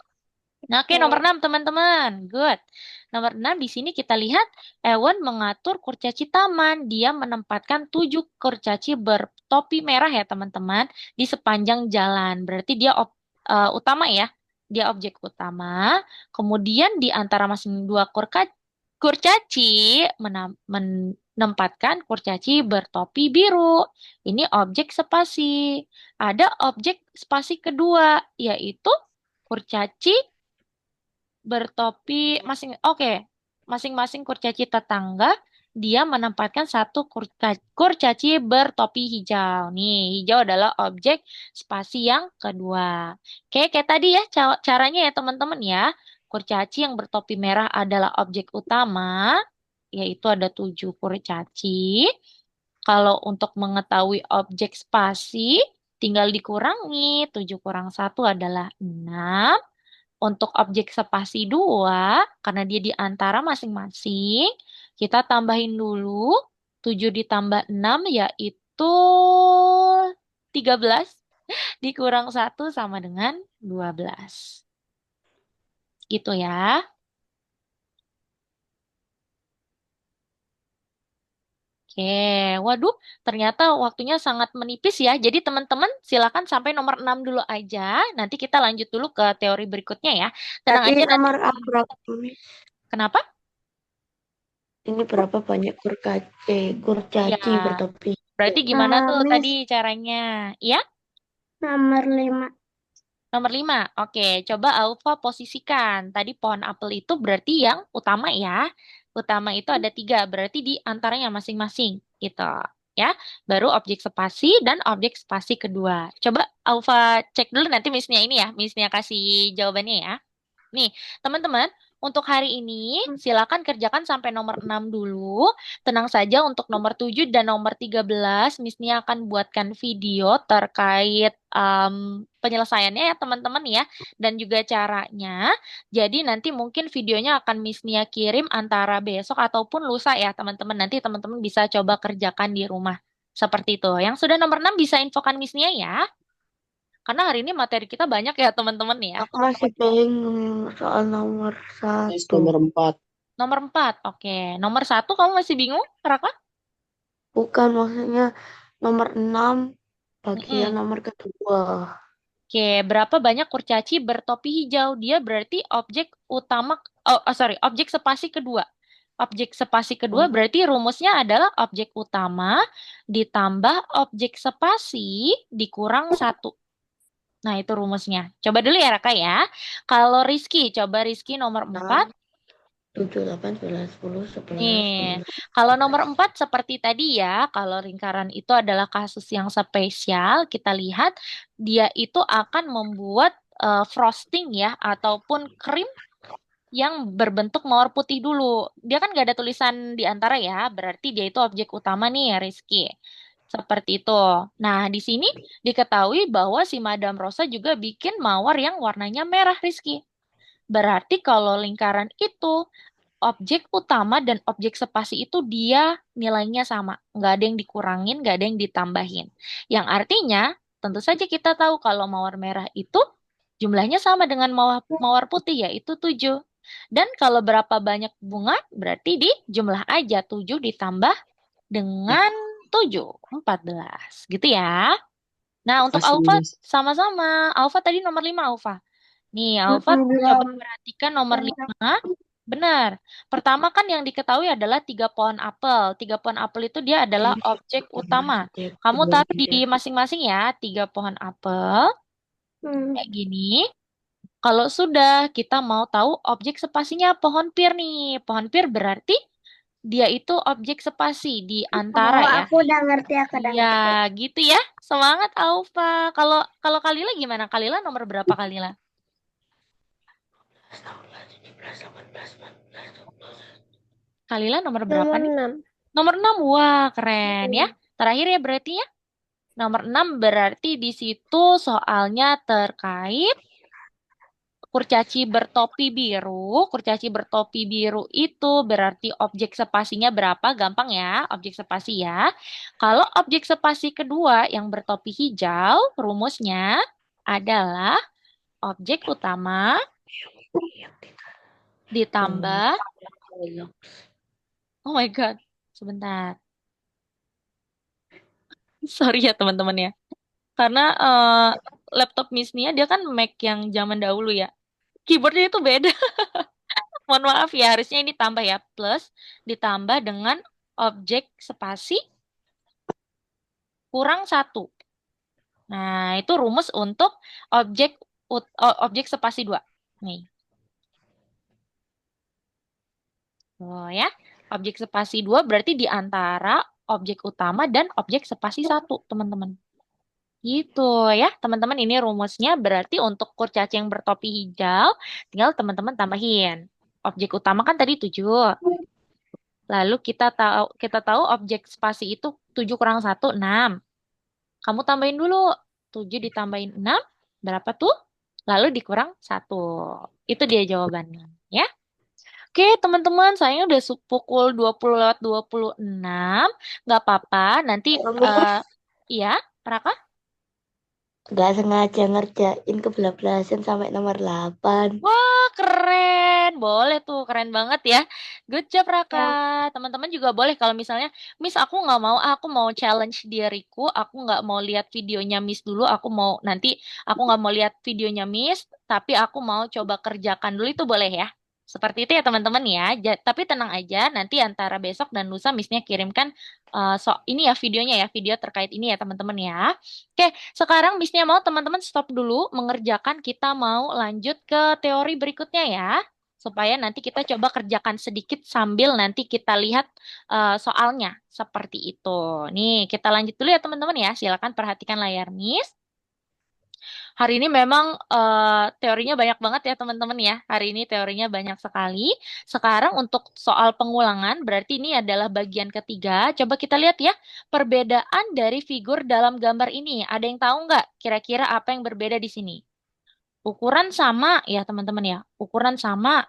Nah, oke, nomor 6, teman-teman. Good. Nomor 6 di sini kita lihat Ewan mengatur kurcaci taman. Dia menempatkan 7 kurcaci bertopi merah ya, teman-teman, di sepanjang jalan. Berarti dia utama ya. Dia objek utama. Kemudian di antara masing dua kurcaci menempatkan kurcaci bertopi biru. Ini objek spasi. Ada objek spasi kedua, yaitu kurcaci bertopi oke, masing-masing kurcaci tetangga dia menempatkan 1 kurcaci bertopi hijau. Nih, hijau adalah objek spasi yang kedua. Oke, kayak tadi ya caranya ya teman-teman ya. Kurcaci yang bertopi merah adalah objek utama, yaitu ada 7 kurcaci. Kalau untuk mengetahui objek spasi, tinggal dikurangi. 7 kurang 1 adalah 6. Untuk objek spasi 2, karena dia di antara masing-masing, kita tambahin dulu. 7 ditambah 6 yaitu 13. Dikurang 1 sama dengan 12. Gitu ya. Oke, waduh, ternyata waktunya sangat menipis ya. Jadi teman-teman silakan sampai nomor 6 dulu aja. Nanti kita lanjut dulu ke teori berikutnya ya. Tenang Tadi aja nanti. nomor A berapa, Miss? Kenapa? Ini berapa banyak Ya, kurcaci bertopi? berarti gimana tuh tadi Miss, caranya? Iya? nomor 5. Nomor 5. Oke, coba Alfa posisikan. Tadi pohon apel itu berarti yang utama ya. Utama itu ada 3, berarti di antaranya masing-masing gitu. Ya, baru objek spasi dan objek spasi kedua. Coba Alfa cek dulu nanti Miss-nya ini ya. Miss-nya kasih jawabannya ya. Nih, teman-teman, untuk hari ini silakan kerjakan sampai nomor 6 dulu. Tenang saja untuk nomor 7 dan nomor 13, Miss Nia akan buatkan video terkait penyelesaiannya ya teman-teman ya. Dan juga caranya. Jadi nanti mungkin videonya akan Miss Nia kirim antara besok ataupun lusa ya teman-teman. Nanti teman-teman bisa coba kerjakan di rumah. Seperti itu. Yang sudah nomor 6 bisa infokan Miss Nia ya. Karena hari ini materi kita banyak ya teman-teman ya. Aku masih bingung soal nomor Miss 1. nomor 4. Nomor 4, oke. Nomor 1 kamu masih bingung, Raka? Bukan, maksudnya nomor 6 bagian Mm-mm. nomor kedua. Oke, berapa banyak kurcaci bertopi hijau? Dia berarti objek utama, sorry, objek spasi kedua. Objek spasi kedua Oh, berarti rumusnya adalah objek utama ditambah objek spasi dikurang 1. Nah, itu rumusnya. Coba dulu ya, Raka ya. Kalau Rizky, coba Rizky nomor 4. 7, 8, 9, 10, 11, Nih, 12. kalau nomor 4 seperti tadi ya, kalau lingkaran itu adalah kasus yang spesial, kita lihat dia itu akan membuat frosting ya, ataupun krim yang berbentuk mawar putih dulu. Dia kan gak ada tulisan di antara ya, berarti dia itu objek utama nih, Rizky. Seperti itu. Nah, di sini diketahui bahwa si Madam Rosa juga bikin mawar yang warnanya merah, Rizky. Berarti kalau lingkaran itu objek utama dan objek spasi itu dia nilainya sama. Nggak ada yang dikurangin, nggak ada yang ditambahin. Yang artinya, tentu saja kita tahu kalau mawar merah itu jumlahnya sama dengan mawar putih, yaitu 7. Dan kalau berapa banyak bunga, berarti di jumlah aja 7 ditambah dengan 7, 14. Gitu ya. Nah, untuk Kasih Alfa Miss. sama-sama. Alfa tadi nomor 5, Alfa. Nih, Alfa coba perhatikan nomor 5. Benar. Pertama kan yang diketahui adalah 3 pohon apel. 3 pohon apel itu dia adalah objek utama. Kamu taruh di masing-masing ya, 3 pohon apel. Kayak gini. Kalau sudah, kita mau tahu objek spasinya pohon pir nih. Pohon pir berarti dia itu objek spasi di antara Oh, ya. aku udah ngerti, aku udah Ya, ngerti. gitu ya. Semangat Alfa. Kalau kalau Kalila gimana? Kalila nomor berapa Kalila? 16, 17, 18, 19, 20. Kalila nomor berapa Nomor nih? 6. Nomor 6. Wah, keren ya. Terakhir ya berarti ya. Nomor 6 berarti di situ soalnya terkait kurcaci bertopi biru. Kurcaci bertopi biru itu berarti objek spasinya berapa? Gampang ya, objek spasi ya. Kalau objek spasi kedua yang bertopi hijau, rumusnya adalah objek utama ditambah, oh my God, sebentar. Sorry ya teman-teman ya. Karena laptop Miss Nia dia kan Mac yang zaman dahulu ya. Keyboardnya itu beda. Mohon maaf ya, harusnya ini tambah ya. Plus ditambah dengan objek spasi kurang 1. Nah, itu rumus untuk objek objek spasi 2. Nih. Oh ya. Objek spasi 2 berarti di antara objek utama dan objek spasi 1, teman-teman. Gitu ya, teman-teman ini rumusnya berarti untuk kurcaci yang bertopi hijau, tinggal teman-teman tambahin. Objek utama kan tadi 7. Lalu kita tahu objek spasi itu 7 kurang 1, 6. Kamu tambahin dulu. 7 ditambahin 6, berapa tuh? Lalu dikurang 1. Itu dia jawabannya, ya. Oke, teman-teman, sayangnya udah pukul 20 lewat 26. Nggak apa-apa, nanti iya, Raka? Gak sengaja ngerjain kebablasan sampai nomor 8. Wah, keren. Boleh tuh, keren banget ya. Good job, Raka. Ya, Teman-teman juga boleh kalau misalnya, Miss aku nggak mau, aku mau challenge diriku, aku nggak mau lihat videonya Miss dulu, aku nggak mau lihat videonya Miss, tapi aku mau coba kerjakan dulu itu boleh ya. Seperti itu ya teman-teman ya. Tapi tenang aja, nanti antara besok dan lusa Missnya kirimkan ini ya videonya ya, video terkait ini ya teman-teman ya. Oke, sekarang Missnya mau teman-teman stop dulu mengerjakan, kita mau lanjut ke teori berikutnya ya. Supaya nanti kita coba kerjakan sedikit sambil nanti kita lihat soalnya seperti itu. Nih, kita lanjut dulu ya teman-teman ya. Silakan perhatikan layar Miss. Hari ini memang teorinya banyak banget ya teman-teman ya. Hari ini teorinya banyak sekali. Sekarang untuk soal pengulangan, berarti ini adalah bagian ketiga. Coba kita lihat ya, perbedaan dari figur dalam gambar ini. Ada yang tahu nggak kira-kira apa yang berbeda di sini? Ukuran sama ya teman-teman ya. Ukuran sama,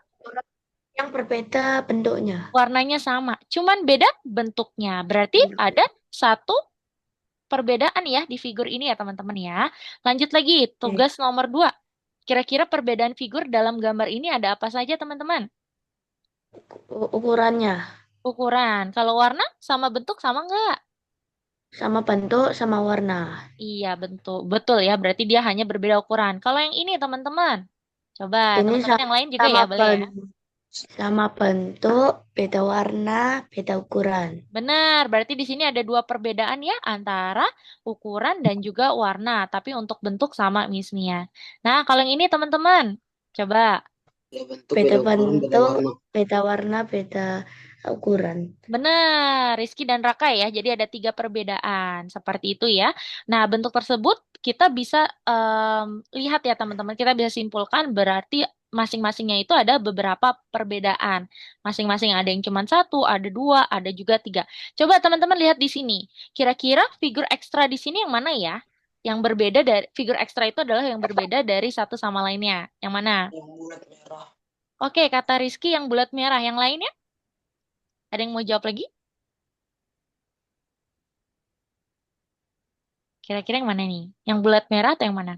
Yang berbeda bentuknya. warnanya sama. Cuman beda bentuknya. Berarti ada satu perbedaan ya di figur ini ya teman-teman ya. Lanjut lagi, Oke. tugas nomor 2. Kira-kira perbedaan figur dalam gambar ini ada apa saja teman-teman? Ukurannya Ukuran. Kalau warna sama bentuk sama nggak? sama bentuk sama warna. Iya bentuk. Betul ya, berarti dia hanya berbeda ukuran. Kalau yang ini teman-teman. Coba Ini teman-teman yang lain juga sama ya boleh ya. sama bentuk, beda warna, beda ukuran. Benar, berarti di sini ada dua perbedaan ya antara ukuran dan juga warna. Tapi untuk bentuk sama Miss Mia. Nah, kalau yang ini teman-teman. Coba. Beda bentuk, Beda beda ukuran, beda bentuk, warna. beda warna, beda ukuran. Benar, Rizky dan Raka ya. Jadi ada 3 perbedaan seperti itu ya. Nah, bentuk tersebut kita bisa lihat ya teman-teman. Kita bisa simpulkan berarti masing-masingnya itu ada beberapa perbedaan. Masing-masing ada yang cuma satu, ada dua, ada juga tiga. Coba teman-teman lihat di sini. Kira-kira figur ekstra di sini yang mana ya? Yang berbeda dari figur ekstra itu adalah yang berbeda dari satu sama lainnya. Yang mana? Yang bulat merah. Oke, kata Rizky yang bulat merah. Yang lainnya? Ada yang mau jawab lagi? Kira-kira yang mana nih? Yang bulat merah atau yang mana?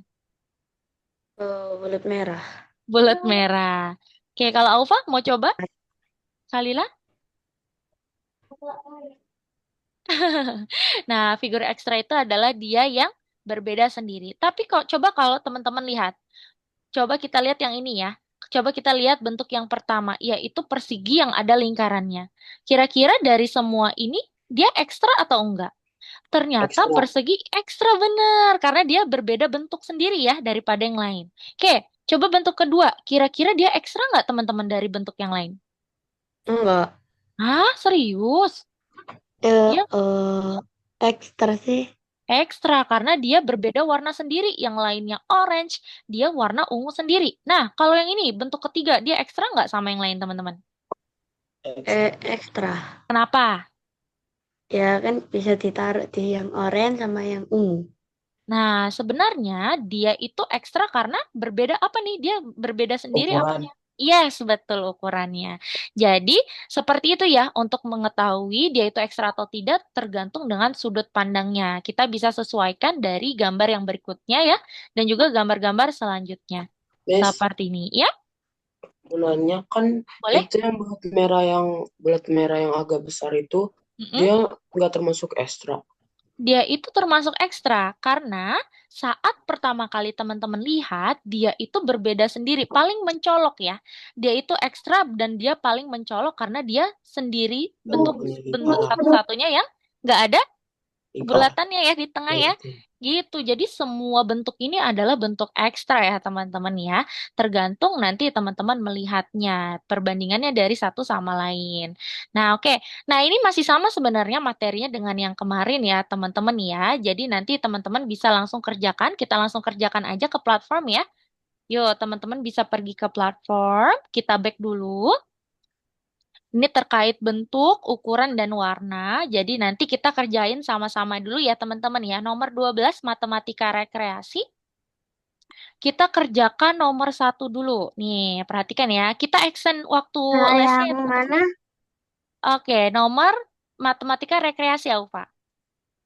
Bulat merah. Bulat merah. Oke, kalau Aufa mau coba? Salila? Nah, figur ekstra itu adalah dia yang berbeda sendiri. Tapi kok coba kalau teman-teman lihat, coba kita lihat yang ini ya. Coba kita lihat bentuk yang pertama, yaitu persegi yang ada lingkarannya. Kira-kira dari semua ini dia ekstra atau enggak? Ternyata Ekstra. persegi ekstra benar karena dia berbeda bentuk sendiri ya daripada yang lain. Oke, coba bentuk kedua. Kira-kira dia ekstra nggak teman-teman dari bentuk yang lain? Enggak. Ah, serius? Eh, Dia eh, Ekstra sih. ekstra karena dia berbeda warna sendiri. Yang lainnya orange, dia warna ungu sendiri. Nah, kalau yang ini bentuk ketiga, dia ekstra nggak sama yang lain teman-teman? Ekstra. Ekstra. Kenapa? Ya kan bisa ditaruh di yang oranye sama yang ungu. Nah, sebenarnya dia itu ekstra karena berbeda apa nih? Dia berbeda sendiri Ukuran. apanya? Yes, betul ukurannya. Jadi, seperti itu ya, untuk mengetahui dia itu ekstra atau tidak tergantung dengan sudut pandangnya. Kita bisa sesuaikan dari gambar yang berikutnya ya, dan juga gambar-gambar selanjutnya. Miss, Seperti ini. Ya, gunanya kan boleh? itu yang bulat merah yang agak besar itu Mm-mm. dia nggak termasuk ekstra. Dia itu termasuk ekstra karena saat pertama kali teman-teman lihat, dia itu berbeda sendiri, paling mencolok ya. Dia itu ekstra dan dia paling mencolok karena dia sendiri Oh, bentuk punya bentuk lingkaran. satu-satunya yang nggak ada Lingkaran. bulatannya ya di tengah Ya, ya. betul. Gitu. Jadi semua bentuk ini adalah bentuk ekstra ya teman-teman ya. Tergantung nanti teman-teman melihatnya. Perbandingannya dari satu sama lain. Nah, oke. Nah, ini masih sama sebenarnya materinya dengan yang kemarin ya teman-teman ya. Jadi nanti teman-teman bisa langsung kerjakan. Kita langsung kerjakan aja ke platform ya. Yuk, teman-teman bisa pergi ke platform. Kita back dulu. Ini terkait bentuk, ukuran, dan warna. Jadi nanti kita kerjain sama-sama dulu ya teman-teman ya. Nomor 12 matematika rekreasi. Kita kerjakan nomor 1 dulu. Nih, perhatikan ya. Kita extend waktu Nah, lesnya yang ya teman-teman mana? ya. Oke, nomor matematika rekreasi Alfa. Oh,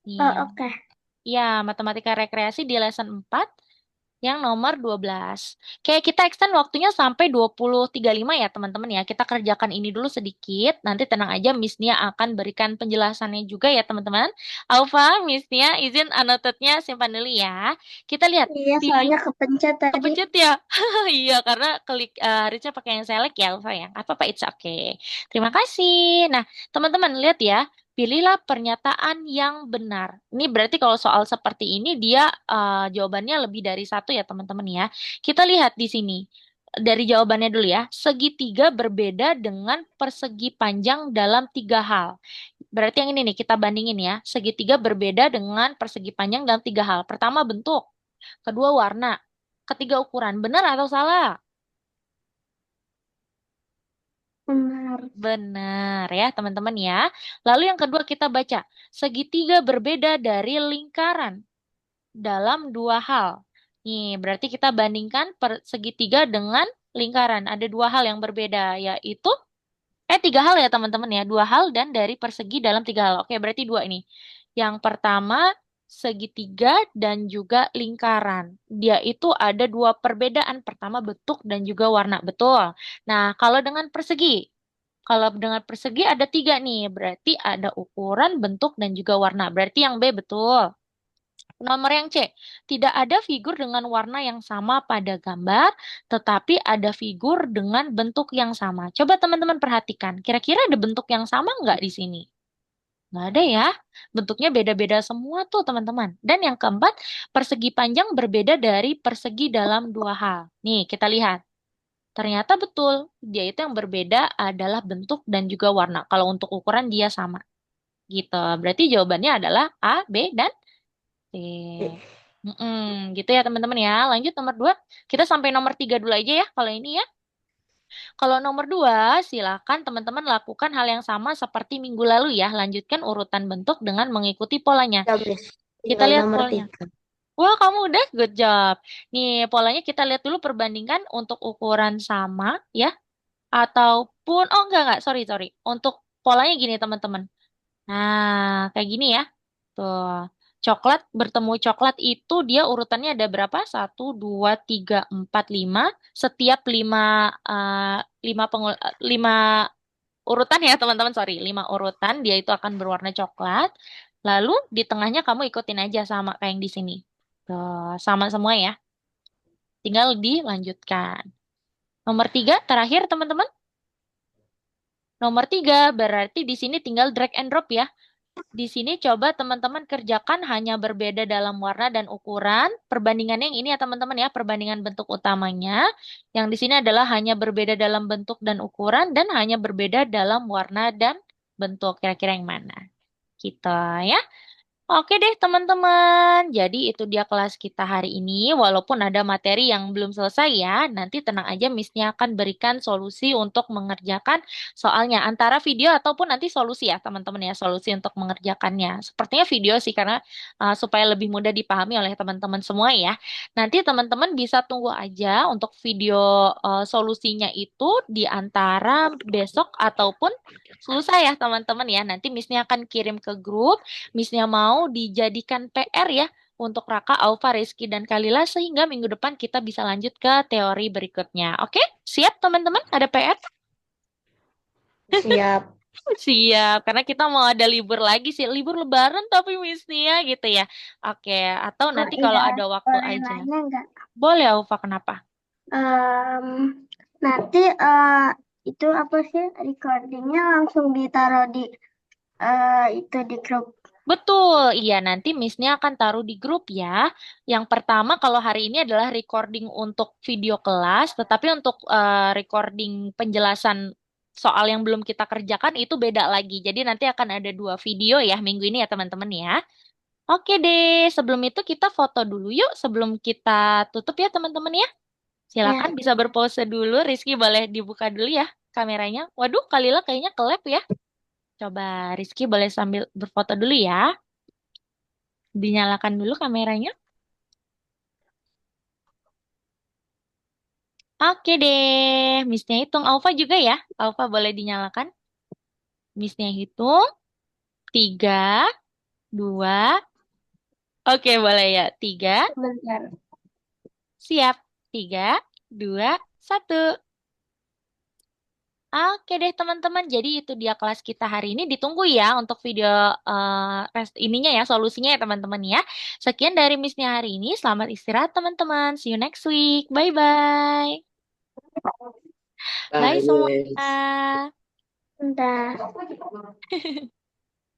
Nih. oke. Ya, matematika rekreasi di lesson 4. Yang nomor 12. Kayak kita extend waktunya sampai 20.35 ya teman-teman ya. Kita kerjakan ini dulu sedikit. Nanti tenang aja Miss Nia akan berikan penjelasannya juga ya teman-teman. Alfa, Miss Nia izin annotate-nya simpan dulu ya. Kita lihat. Iya, Pilih soalnya kepencet tadi. kepencet ya. Iya, karena klik Rica pakai yang select ya Alfa ya. Apa-apa, it's okay. Terima kasih. Nah, teman-teman lihat ya. Pilihlah pernyataan yang benar. Ini berarti kalau soal seperti ini dia jawabannya lebih dari satu ya teman-teman ya. Kita lihat di sini. Dari jawabannya dulu ya. Segitiga berbeda dengan persegi panjang dalam tiga hal. Berarti yang ini nih kita bandingin ya. Segitiga berbeda dengan persegi panjang dalam tiga hal. Pertama bentuk. Kedua warna. Ketiga ukuran. Benar atau salah? Benar. Benar ya teman-teman ya. Lalu yang kedua kita baca. Segitiga berbeda dari lingkaran dalam dua hal. Nih, berarti kita bandingkan segitiga dengan lingkaran. Ada dua hal yang berbeda, yaitu, tiga hal ya teman-teman ya. Dua hal dan dari persegi dalam tiga hal. Oke, berarti dua ini. Yang pertama, segitiga dan juga lingkaran. Dia itu ada dua perbedaan. Pertama, bentuk dan juga warna. Betul. Nah, kalau dengan persegi. Kalau dengan persegi ada tiga nih. Berarti ada ukuran, bentuk, dan juga warna. Berarti yang B betul. Nomor yang C, tidak ada figur dengan warna yang sama pada gambar, tetapi ada figur dengan bentuk yang sama. Coba teman-teman perhatikan, kira-kira ada bentuk yang sama nggak di sini? Nggak ada ya, bentuknya beda-beda semua tuh teman-teman. Dan yang keempat, persegi panjang berbeda dari persegi dalam dua hal. Nih, kita lihat. Ternyata betul, dia itu yang berbeda adalah bentuk dan juga warna. Kalau untuk ukuran dia sama. Gitu. Berarti jawabannya adalah A, B, dan C. Gitu ya teman-teman ya. Lanjut nomor 2. Kita sampai nomor 3 dulu aja ya kalau ini ya. Kalau nomor 2, silakan teman-teman lakukan hal yang sama seperti minggu lalu ya. Lanjutkan urutan bentuk dengan mengikuti polanya. Ya, Miss. Kita Tinggal lihat nomor polanya. 3. Wah, kamu udah good job. Nih, polanya kita lihat dulu perbandingkan untuk ukuran sama ya. Ataupun, oh enggak, sorry, sorry. Untuk polanya gini teman-teman. Nah, kayak gini ya. Tuh. Coklat bertemu coklat itu dia urutannya ada berapa? Satu, dua, tiga, empat, lima. Setiap lima urutan ya teman-teman, sorry. Lima urutan dia itu akan berwarna coklat. Lalu di tengahnya kamu ikutin aja sama kayak yang di sini. Tuh, sama semua ya. Tinggal dilanjutkan. Nomor 3, terakhir teman-teman. Nomor 3, berarti di sini tinggal drag and drop ya. Di sini coba teman-teman kerjakan hanya berbeda dalam warna dan ukuran. Perbandingannya yang ini ya teman-teman ya, perbandingan bentuk utamanya. Yang di sini adalah hanya berbeda dalam bentuk dan ukuran dan hanya berbeda dalam warna dan bentuk. Kira-kira yang mana? Kita ya. Oke deh teman-teman, jadi itu dia kelas kita hari ini. Walaupun ada materi yang belum selesai ya, nanti tenang aja Miss-nya akan berikan solusi untuk mengerjakan soalnya. Antara video ataupun nanti solusi ya teman-teman ya, solusi untuk mengerjakannya. Sepertinya video sih karena supaya lebih mudah dipahami oleh teman-teman semua ya. Nanti teman-teman bisa tunggu aja untuk video solusinya itu di antara besok ataupun lusa ya teman-teman ya. Nanti Miss-nya akan kirim ke grup. Miss-nya mau dijadikan PR ya untuk Raka, Aufa, Rizky, dan Kalila sehingga minggu depan kita bisa lanjut ke teori berikutnya. Oke? Siap teman-teman? Ada PR? Siap. Siap, karena kita mau ada libur lagi sih, libur lebaran tapi Miss-nya gitu ya. Oke, atau Oh nanti kalau iya, ada waktu boleh aja. nanya nggak? Boleh Aufa, kenapa? Em, nanti itu apa sih recordingnya langsung ditaruh di itu di grup. Betul, iya nanti Miss-nya akan taruh di grup ya. Yang pertama kalau hari ini adalah recording untuk video kelas, tetapi untuk recording penjelasan soal yang belum kita kerjakan itu beda lagi. Jadi nanti akan ada dua video ya minggu ini ya teman-teman ya. Oke deh, sebelum itu kita foto dulu yuk sebelum kita tutup ya teman-teman ya. Silakan Ya, bisa berpose dulu. Rizky boleh dibuka dulu ya kameranya. Waduh, Kalila kayaknya kelap ya. Coba Rizky boleh sambil berfoto dulu ya. Dinyalakan dulu kameranya. Oke deh, Miss-nya hitung. Alfa juga ya. Alfa boleh dinyalakan. Miss-nya hitung. 3, 2. Oke, boleh ya. 3, sebentar. Siap. 3, 2, 1. Oke deh teman-teman, jadi itu dia kelas kita hari ini. Ditunggu ya untuk video ininya ya, solusinya ya teman-teman ya. Sekian dari Missnya hari ini. Selamat istirahat teman-teman. See you next week. Bye-bye. Bye Bye, semua. Miss. Udah.